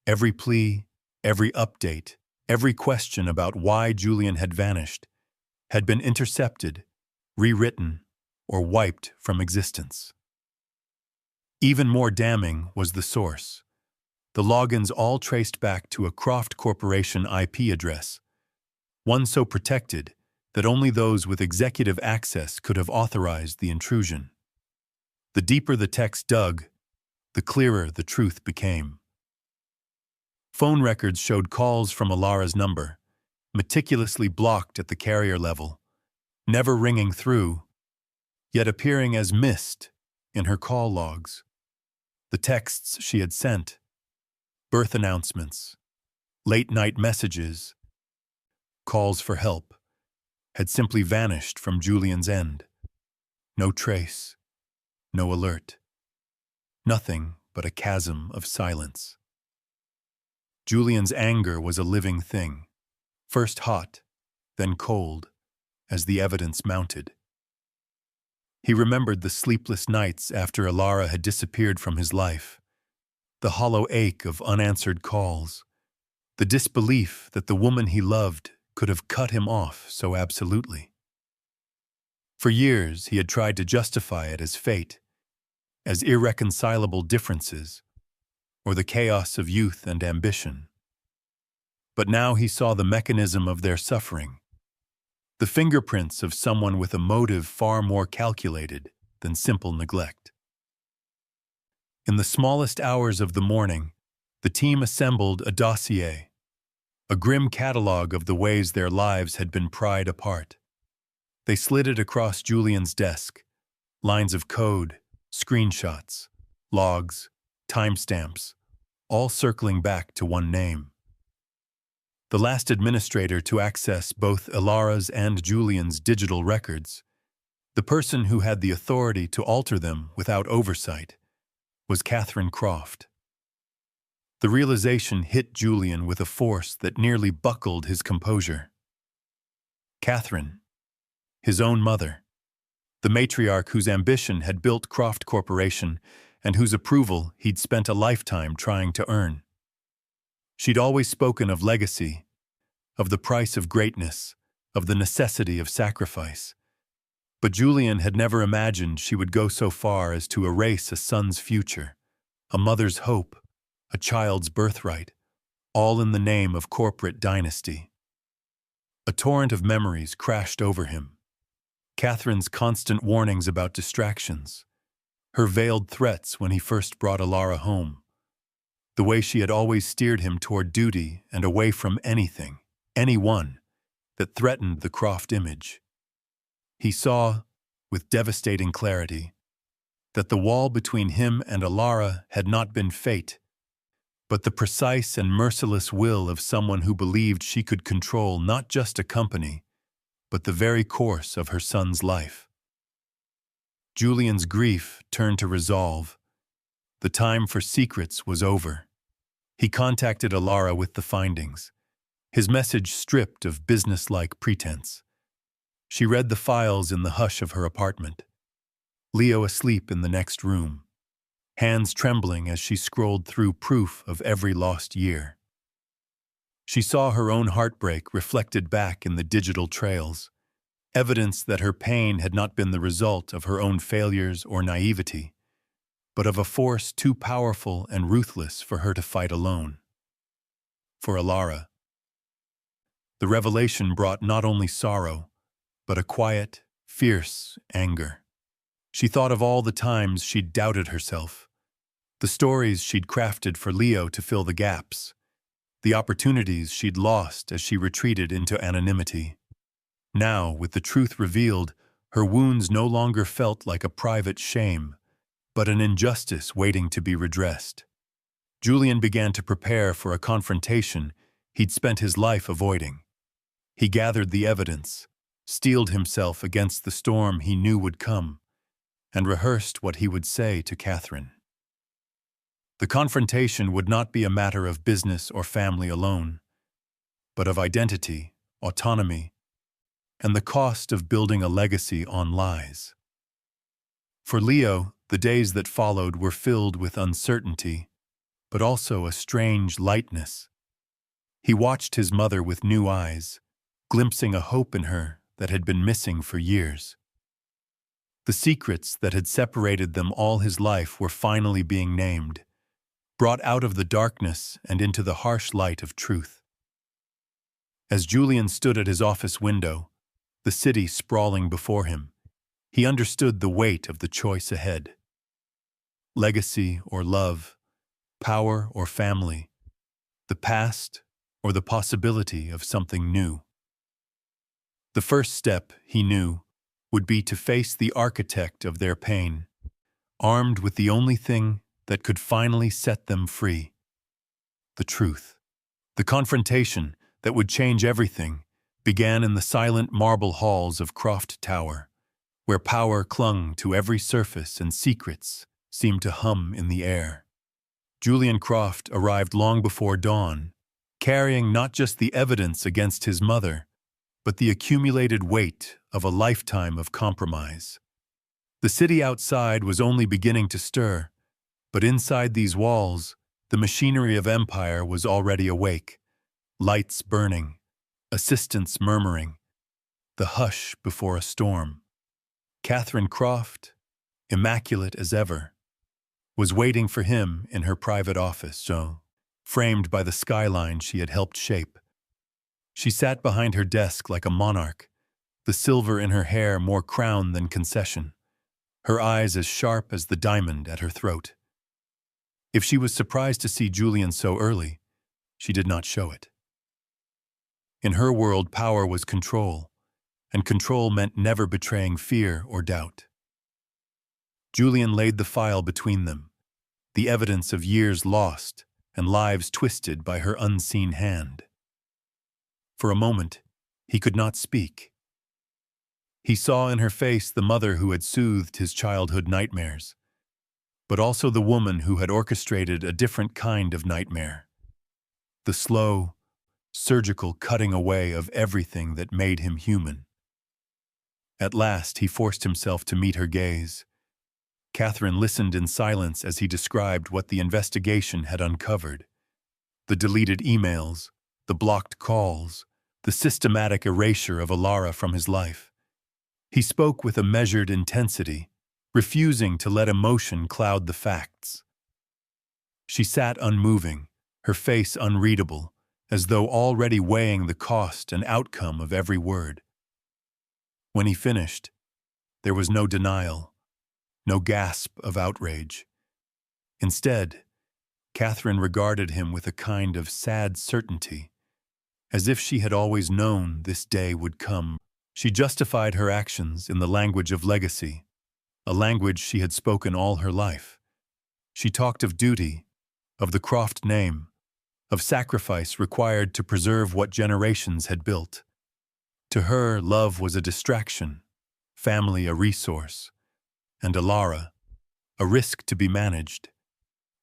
Speaker 1: every plea, every update, every question about why Julian had vanished, had been intercepted, rewritten, or wiped from existence. Even more damning was the source. The logins all traced back to a Croft Corporation IP address, one so protected that only those with executive access could have authorized the intrusion. The deeper the text dug, the clearer the truth became. Phone records showed calls from Ilara's number, meticulously blocked at the carrier level, never ringing through, yet appearing as missed, in her call logs, the texts she had sent, birth announcements, late-night messages, calls for help, had simply vanished from Julian's end. No trace, no alert. Nothing but a chasm of silence. Julian's anger was a living thing, first hot, then cold, as the evidence mounted. He remembered the sleepless nights after Alara had disappeared from his life, the hollow ache of unanswered calls, the disbelief that the woman he loved could have cut him off so absolutely. For years, he had tried to justify it as fate, as irreconcilable differences, or the chaos of youth and ambition. But now he saw the mechanism of their suffering, the fingerprints of someone with a motive far more calculated than simple neglect. In the smallest hours of the morning, the team assembled a dossier, a grim catalog of the ways their lives had been pried apart. They slid it across Julian's desk, lines of code, screenshots, logs, timestamps, all circling back to one name. The last administrator to access both Alara's and Julian's digital records, the person who had the authority to alter them without oversight, was Catherine Croft. The realization hit Julian with a force that nearly buckled his composure. Catherine, his own mother, the matriarch whose ambition had built Croft Corporation and whose approval he'd spent a lifetime trying to earn. She'd always spoken of legacy, of the price of greatness, of the necessity of sacrifice. But Julian had never imagined she would go so far as to erase a son's future, a mother's hope, a child's birthright, all in the name of corporate dynasty. A torrent of memories crashed over him. Catherine's constant warnings about distractions, her veiled threats when he first brought Alara home, the way she had always steered him toward duty and away from anything, anyone, that threatened the Croft image. He saw, with devastating clarity, that the wall between him and Alara had not been fate, but the precise and merciless will of someone who believed she could control not just a company, but the very course of her son's life. Julian's grief turned to resolve. The time for secrets was over. He contacted Alara with the findings, his message stripped of businesslike pretense. She read the files in the hush of her apartment, Leo asleep in the next room, hands trembling as she scrolled through proof of every lost year. She saw her own heartbreak reflected back in the digital trails, evidence that her pain had not been the result of her own failures or naivety, but of a force too powerful and ruthless for her to fight alone. For Alara, the revelation brought not only sorrow, but a quiet, fierce anger. She thought of all the times she'd doubted herself, the stories she'd crafted for Leo to fill the gaps, the opportunities she'd lost as she retreated into anonymity. Now, with the truth revealed, her wounds no longer felt like a private shame, but an injustice waiting to be redressed. Julian began to prepare for a confrontation he'd spent his life avoiding. He gathered the evidence, steeled himself against the storm he knew would come, and rehearsed what he would say to Catherine. The confrontation would not be a matter of business or family alone, but of identity, autonomy, and the cost of building a legacy on lies. For Leo, the days that followed were filled with uncertainty, but also a strange lightness. He watched his mother with new eyes, glimpsing a hope in her that had been missing for years. The secrets that had separated them all his life were finally being named, brought out of the darkness and into the harsh light of truth. As Julian stood at his office window, the city sprawling before him, he understood the weight of the choice ahead. Legacy or love, power or family, the past or the possibility of something new. The first step, he knew, would be to face the architect of their pain, armed with the only thing that could finally set them free: the truth. The confrontation that would change everything began in the silent marble halls of Croft Tower, where power clung to every surface and secrets seemed to hum in the air. Julian Croft arrived long before dawn, carrying not just the evidence against his mother, but the accumulated weight of a lifetime of compromise. The city outside was only beginning to stir, but inside these walls, the machinery of empire was already awake, lights burning, assistants murmuring, the hush before a storm. Catherine Croft, immaculate as ever, was waiting for him in her private office, framed by the skyline she had helped shape. She sat behind her desk like a monarch, the silver in her hair more crown than concession, her eyes as sharp as the diamond at her throat. If she was surprised to see Julian so early, she did not show it. In her world, power was control, and control meant never betraying fear or doubt. Julian laid the file between them, the evidence of years lost and lives twisted by her unseen hand. For a moment, he could not speak. He saw in her face the mother who had soothed his childhood nightmares, but also the woman who had orchestrated a different kind of nightmare: the slow, surgical cutting away of everything that made him human. At last, he forced himself to meet her gaze. Catherine listened in silence as he described what the investigation had uncovered: the deleted emails, the blocked calls, the systematic erasure of Alara from his life. He spoke with a measured intensity, refusing to let emotion cloud the facts. She sat unmoving, her face unreadable, as though already weighing the cost and outcome of every word. When he finished, there was no denial, no gasp of outrage. Instead, Catherine regarded him with a kind of sad certainty, as if she had always known this day would come. She justified her actions in the language of legacy, a language she had spoken all her life. She talked of duty, of the Croft name, of sacrifice required to preserve what generations had built. To her, love was a distraction, family a resource, and Alara, a risk to be managed,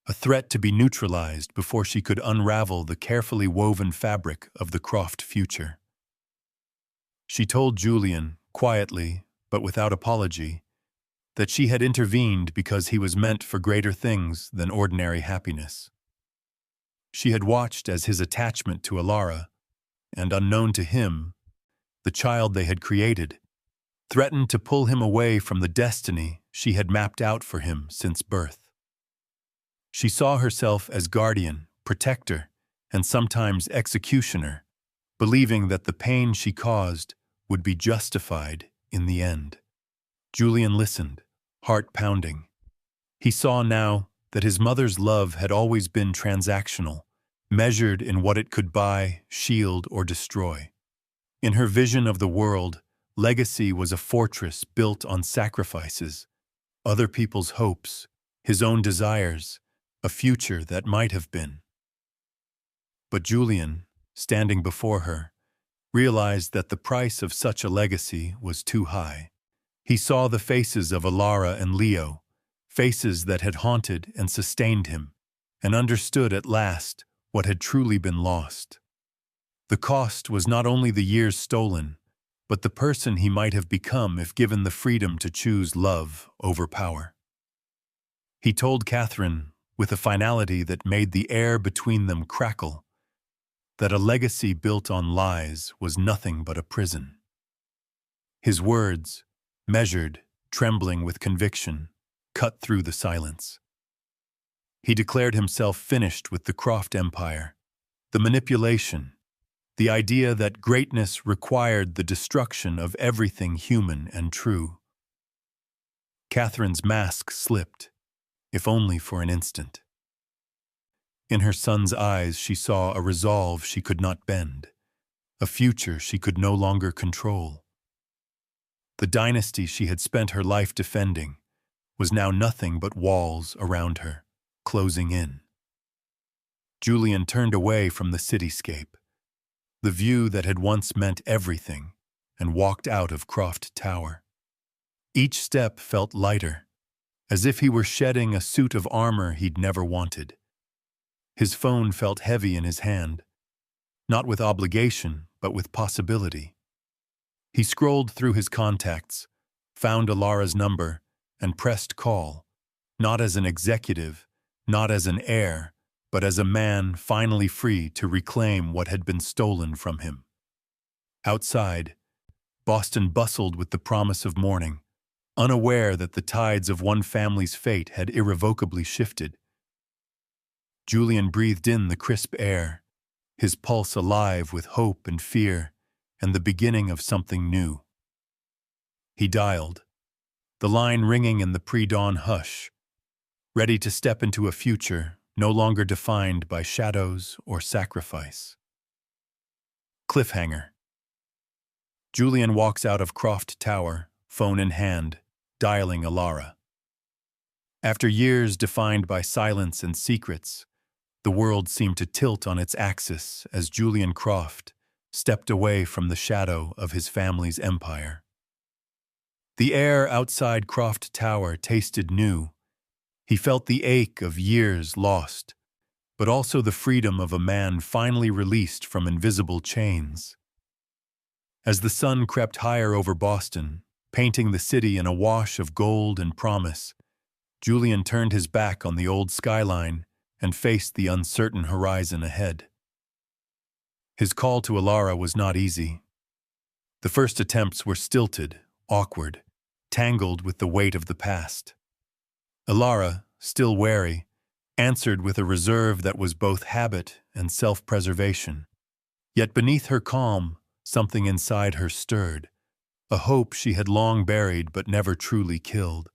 Speaker 1: a threat to be neutralized before she could unravel the carefully woven fabric of the Croft future. She told Julian, quietly but without apology, that she had intervened because he was meant for greater things than ordinary happiness. She had watched as his attachment to Alara, and unknown to him, the child they had created, threatened to pull him away from the destiny she had mapped out for him since birth. She saw herself as guardian, protector, and sometimes executioner, believing that the pain she caused would be justified in the end. Julian listened, heart pounding. He saw now that his mother's love had always been transactional, measured in what it could buy, shield, or destroy. In her vision of the world, legacy was a fortress built on sacrifices, other people's hopes, his own desires, a future that might have been. But Julian, standing before her, realized that the price of such a legacy was too high. He saw the faces of Alara and Leo, faces that had haunted and sustained him, and understood at last what had truly been lost. The cost was not only the years stolen, but the person he might have become if given the freedom to choose love over power. He told Catherine, with a finality that made the air between them crackle, that a legacy built on lies was nothing but a prison. His words, measured, trembling with conviction, cut through the silence. He declared himself finished with the Croft Empire, the manipulation, the idea that greatness required the destruction of everything human and true. Catherine's mask slipped, if only for an instant. In her son's eyes she saw a resolve she could not bend, a future she could no longer control. The dynasty she had spent her life defending, was now nothing but walls around her, closing in. Julian turned away from the cityscape, the view that had once meant everything, and walked out of Croft Tower. Each step felt lighter, as if he were shedding a suit of armor he'd never wanted. His phone felt heavy in his hand, not with obligation, but with possibility. He scrolled through his contacts, found Alara's number, and pressed call, not as an executive, not as an heir, but as a man finally free to reclaim what had been stolen from him. Outside, Boston bustled with the promise of morning, unaware that the tides of one family's fate had irrevocably shifted. Julian breathed in the crisp air, his pulse alive with hope and fear, and the beginning of something new. He dialed, the line ringing in the pre-dawn hush, ready to step into a future no longer defined by shadows or sacrifice. Cliffhanger. Julian walks out of Croft Tower, phone in hand, dialing Alara. After years defined by silence and secrets, the world seemed to tilt on its axis as Julian Croft stepped away from the shadow of his family's empire. The air outside Croft Tower tasted new. He felt the ache of years lost, but also the freedom of a man finally released from invisible chains. As the sun crept higher over Boston, painting the city in a wash of gold and promise, Julian turned his back on the old skyline and faced the uncertain horizon ahead. His call to Alara was not easy. The first attempts were stilted, awkward, tangled with the weight of the past. Alara, still wary, answered with a reserve that was both habit and self-preservation. Yet beneath her calm, something inside her stirred, a hope she had long buried but never truly killed.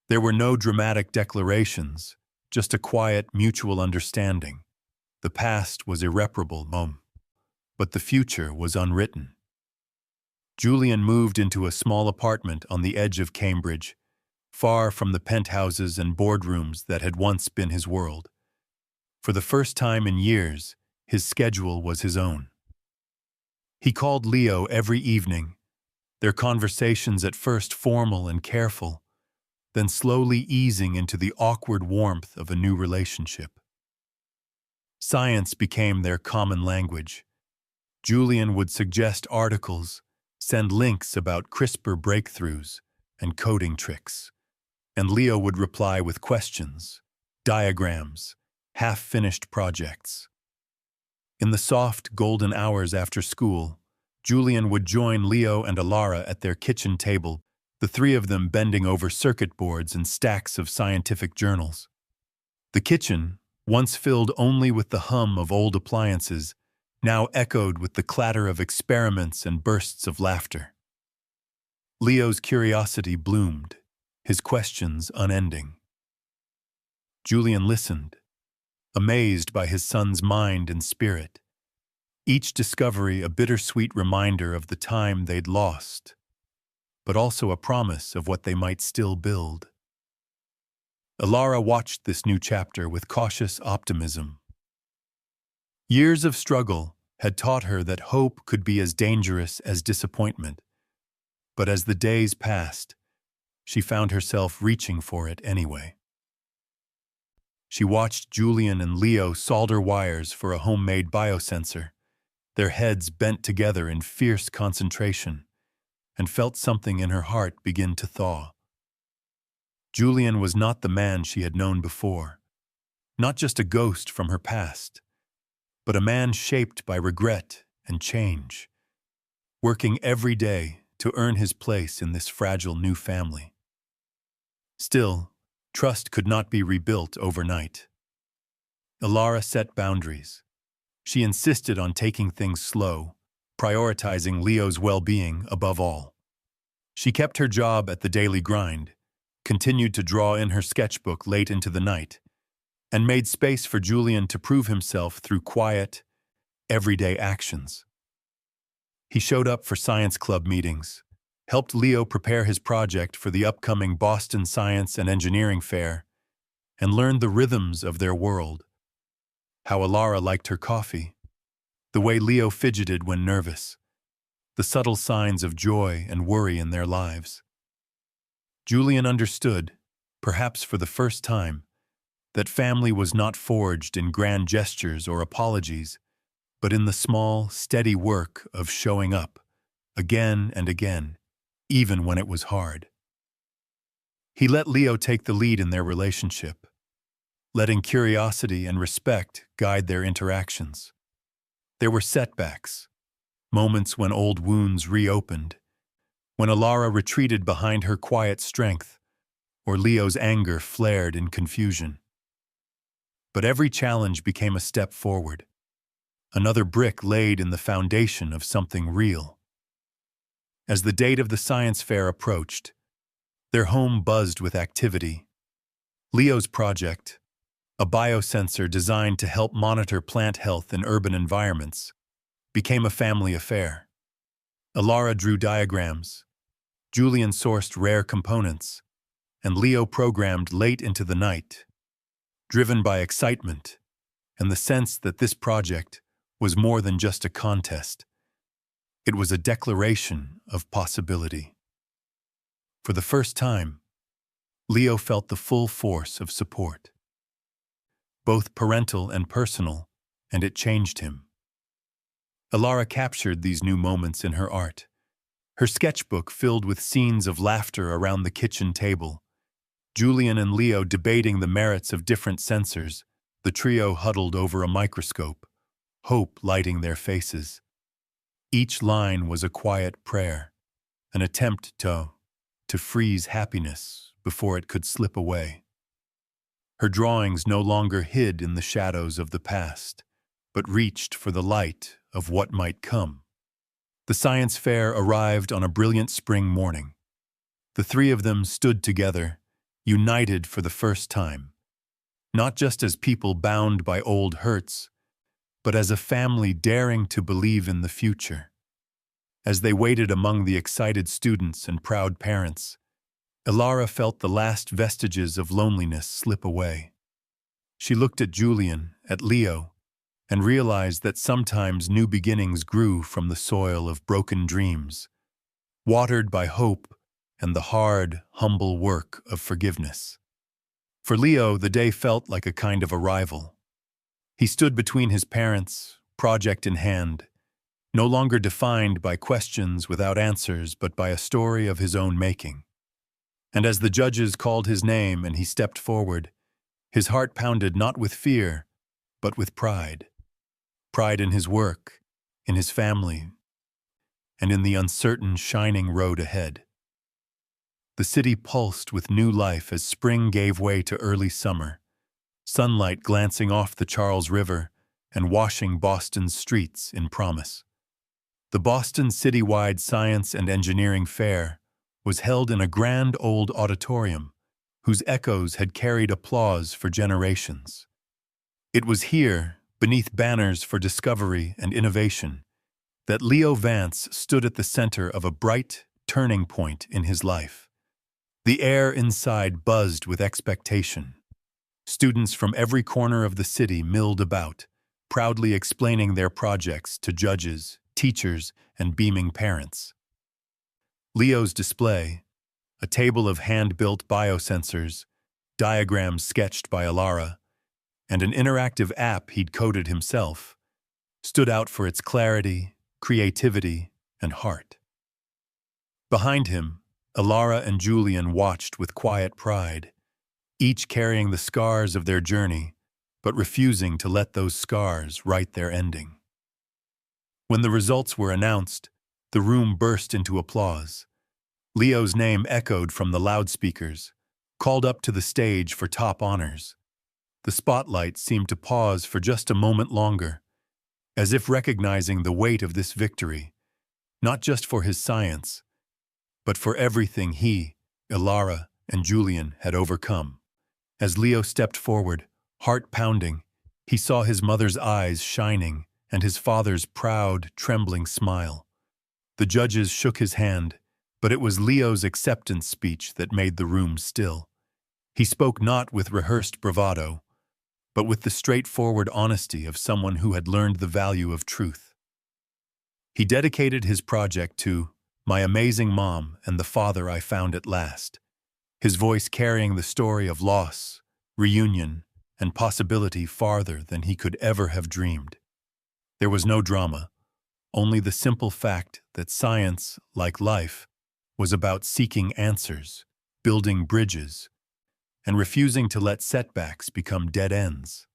Speaker 1: There were no dramatic declarations, just a quiet mutual understanding. The past was irreparable, but the future was unwritten. Julian moved into a small apartment on the edge of Cambridge, far from the penthouses and boardrooms that had once been his world. For the first time in years, his schedule was his own. He called Leo every evening, their conversations at first formal and careful, then slowly easing into the awkward warmth of a new relationship. Science became their common language. Julian would suggest articles, send links about CRISPR breakthroughs and coding tricks, and Leo would reply with questions, diagrams, half-finished projects. In the soft, golden hours after school, Julian would join Leo and Alara at their kitchen table, the three of them bending over circuit boards and stacks of scientific journals. The kitchen, once filled only with the hum of old appliances, now echoed with the clatter of experiments and bursts of laughter. Leo's curiosity bloomed, his questions unending. Julian listened, amazed by his son's mind and spirit, each discovery a bittersweet reminder of the time they'd lost, but also a promise of what they might still build. Alara watched this new chapter with cautious optimism. Years of struggle had taught her that hope could be as dangerous as disappointment, but as the days passed, she found herself reaching for it anyway. She watched Julian and Leo solder wires for a homemade biosensor, their heads bent together in fierce concentration, and felt something in her heart begin to thaw. Julian was not the man she had known before, not just a ghost from her past, but a man shaped by regret and change, working every day to earn his place in this fragile new family. Still, trust could not be rebuilt overnight. Alara set boundaries. She insisted on taking things slow, prioritizing Leo's well-being above all. She kept her job at the daily grind, continued to draw in her sketchbook late into the night, and made space for Julian to prove himself through quiet, everyday actions. He showed up for science club meetings, helped Leo prepare his project for the upcoming Boston Science and Engineering Fair, and learned the rhythms of their world. How Alara liked her coffee, the way Leo fidgeted when nervous, the subtle signs of joy and worry in their lives. Julian understood, perhaps for the first time, that family was not forged in grand gestures or apologies, but in the small, steady work of showing up, again and again, even when it was hard. He let Leo take the lead in their relationship, letting curiosity and respect guide their interactions. There were setbacks, moments when old wounds reopened, when Alara retreated behind her quiet strength, or Leo's anger flared in confusion. But every challenge became a step forward, another brick laid in the foundation of something real. As the date of the science fair approached, their home buzzed with activity. Leo's project, a biosensor designed to help monitor plant health in urban environments, became a family affair. Alara drew diagrams, Julian sourced rare components, and Leo programmed late into the night, driven by excitement and the sense that this project was more than just a contest. It was a declaration of possibility. For the first time, Leo felt the full force of support, both parental and personal, and it changed him. Alara captured these new moments in her art, her sketchbook filled with scenes of laughter around the kitchen table, Julian and Leo debating the merits of different sensors, the trio huddled over a microscope, hope lighting their faces. Each line was a quiet prayer, an attempt to freeze happiness before it could slip away. Her drawings no longer hid in the shadows of the past, but reached for the light of what might come. The science fair arrived on a brilliant spring morning. The three of them stood together, united for the first time, not just as people bound by old hurts, but as a family daring to believe in the future. As they waited among the excited students and proud parents, Alara felt the last vestiges of loneliness slip away. She looked at Julian, at Leo, and realized that sometimes new beginnings grew from the soil of broken dreams, watered by hope and the hard, humble work of forgiveness. For Leo, the day felt like a kind of arrival. He stood between his parents, project in hand, no longer defined by questions without answers, but by a story of his own making. And as the judges called his name and he stepped forward, his heart pounded not with fear, but with pride. Pride in his work, in his family, and in the uncertain, shining road ahead. The city pulsed with new life as spring gave way to early summer, sunlight glancing off the Charles River and washing Boston's streets in promise. The Boston Citywide Science and Engineering Fair was held in a grand old auditorium whose echoes had carried applause for generations. It was here, beneath banners for discovery and innovation, that Leo Vance stood at the center of a bright turning point in his life. The air inside buzzed with expectation. Students from every corner of the city milled about, proudly explaining their projects to judges, teachers, and beaming parents. Leo's display, a table of hand-built biosensors, diagrams sketched by Alara, and an interactive app he'd coded himself, stood out for its clarity, creativity, and heart. Behind him, Alara and Julian watched with quiet pride, each carrying the scars of their journey, but refusing to let those scars write their ending. When the results were announced, the room burst into applause. Leo's name echoed from the loudspeakers, called up to the stage for top honors. The spotlight seemed to pause for just a moment longer, as if recognizing the weight of this victory, not just for his science, but for everything he, Alara, and Julian had overcome. As Leo stepped forward, heart pounding, he saw his mother's eyes shining and his father's proud, trembling smile. The judges shook his hand, But it was Leo's acceptance speech that made the room still. He spoke not with rehearsed bravado, but with the straightforward honesty of someone who had learned the value of truth. He dedicated his project to "my amazing mom and the father I found at last," his voice carrying the story of loss, reunion, and possibility farther than he could ever have dreamed. There was no drama, only the simple fact that science, like life, was about seeking answers, building bridges, and refusing to let setbacks become dead ends.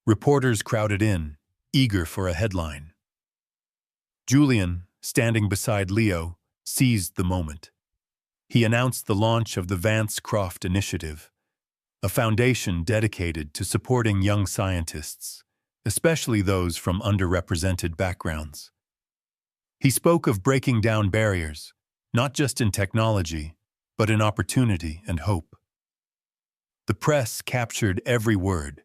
Speaker 1: Reporters crowded in, eager for a headline. Julian, standing beside Leo, seized the moment. He announced the launch of the Vance Croft Initiative, a foundation dedicated to supporting young scientists, especially those from underrepresented backgrounds. He spoke of breaking down barriers, not just in technology, but in opportunity and hope. The press captured every word,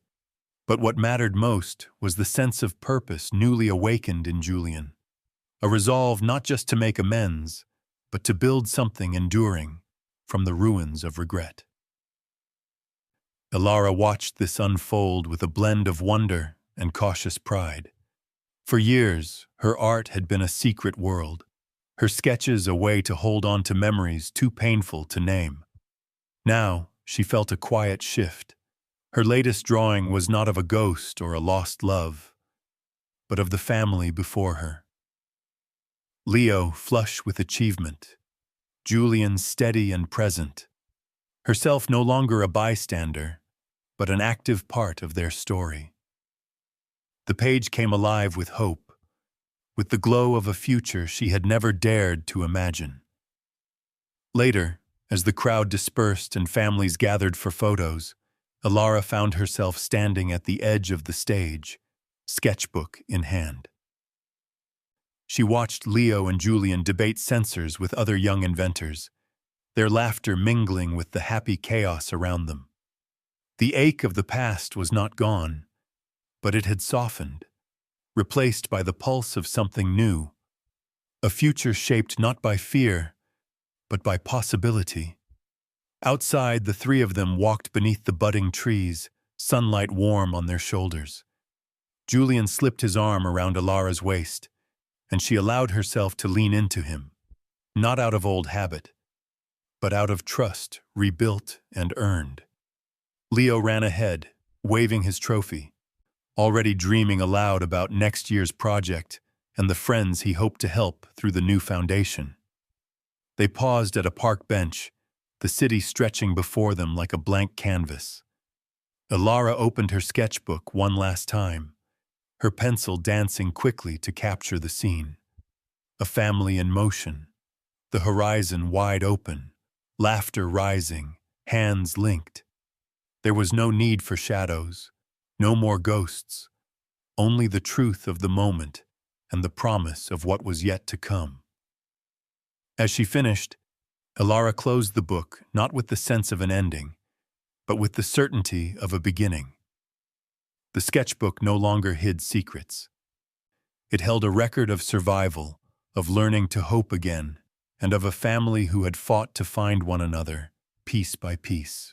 Speaker 1: but what mattered most was the sense of purpose newly awakened in Julian, a resolve not just to make amends, but to build something enduring from the ruins of regret. Ilara watched this unfold with a blend of wonder and cautious pride. For years, her art had been a secret world, her sketches a way to hold on to memories too painful to name. Now, she felt a quiet shift. Her latest drawing was not of a ghost or a lost love, but of the family before her. Leo, flush with achievement. Julian, steady and present. Herself no longer a bystander, but an active part of their story. The page came alive with hope, with the glow of a future she had never dared to imagine. Later, as the crowd dispersed and families gathered for photos, Ilara found herself standing at the edge of the stage, sketchbook in hand. She watched Leo and Julian debate sensors with other young inventors, their laughter mingling with the happy chaos around them. The ache of the past was not gone, but it had softened, replaced by the pulse of something new, a future shaped not by fear, but by possibility. Outside, the three of them walked beneath the budding trees, sunlight warm on their shoulders. Julian slipped his arm around Ilara's waist, and she allowed herself to lean into him, not out of old habit, but out of trust rebuilt and earned. Leo ran ahead, waving his trophy, already dreaming aloud about next year's project and the friends he hoped to help through the new foundation. They paused at a park bench, the city stretching before them like a blank canvas. Ilara opened her sketchbook one last time, her pencil dancing quickly to capture the scene. A family in motion, the horizon wide open, laughter rising, hands linked. There was no need for shadows, no more ghosts, only the truth of the moment and the promise of what was yet to come. As she finished, Ilara closed the book not with the sense of an ending, but with the certainty of a beginning. The sketchbook no longer hid secrets. It held a record of survival, of learning to hope again, and of a family who had fought to find one another, piece by piece.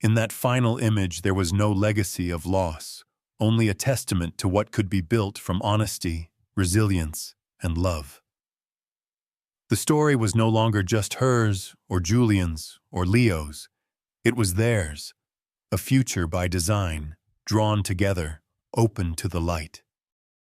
Speaker 1: In that final image there was no legacy of loss, only a testament to what could be built from honesty, resilience, and love. The story was no longer just hers, or Julian's, or Leo's. It was theirs, a future by design, drawn together, open to the light.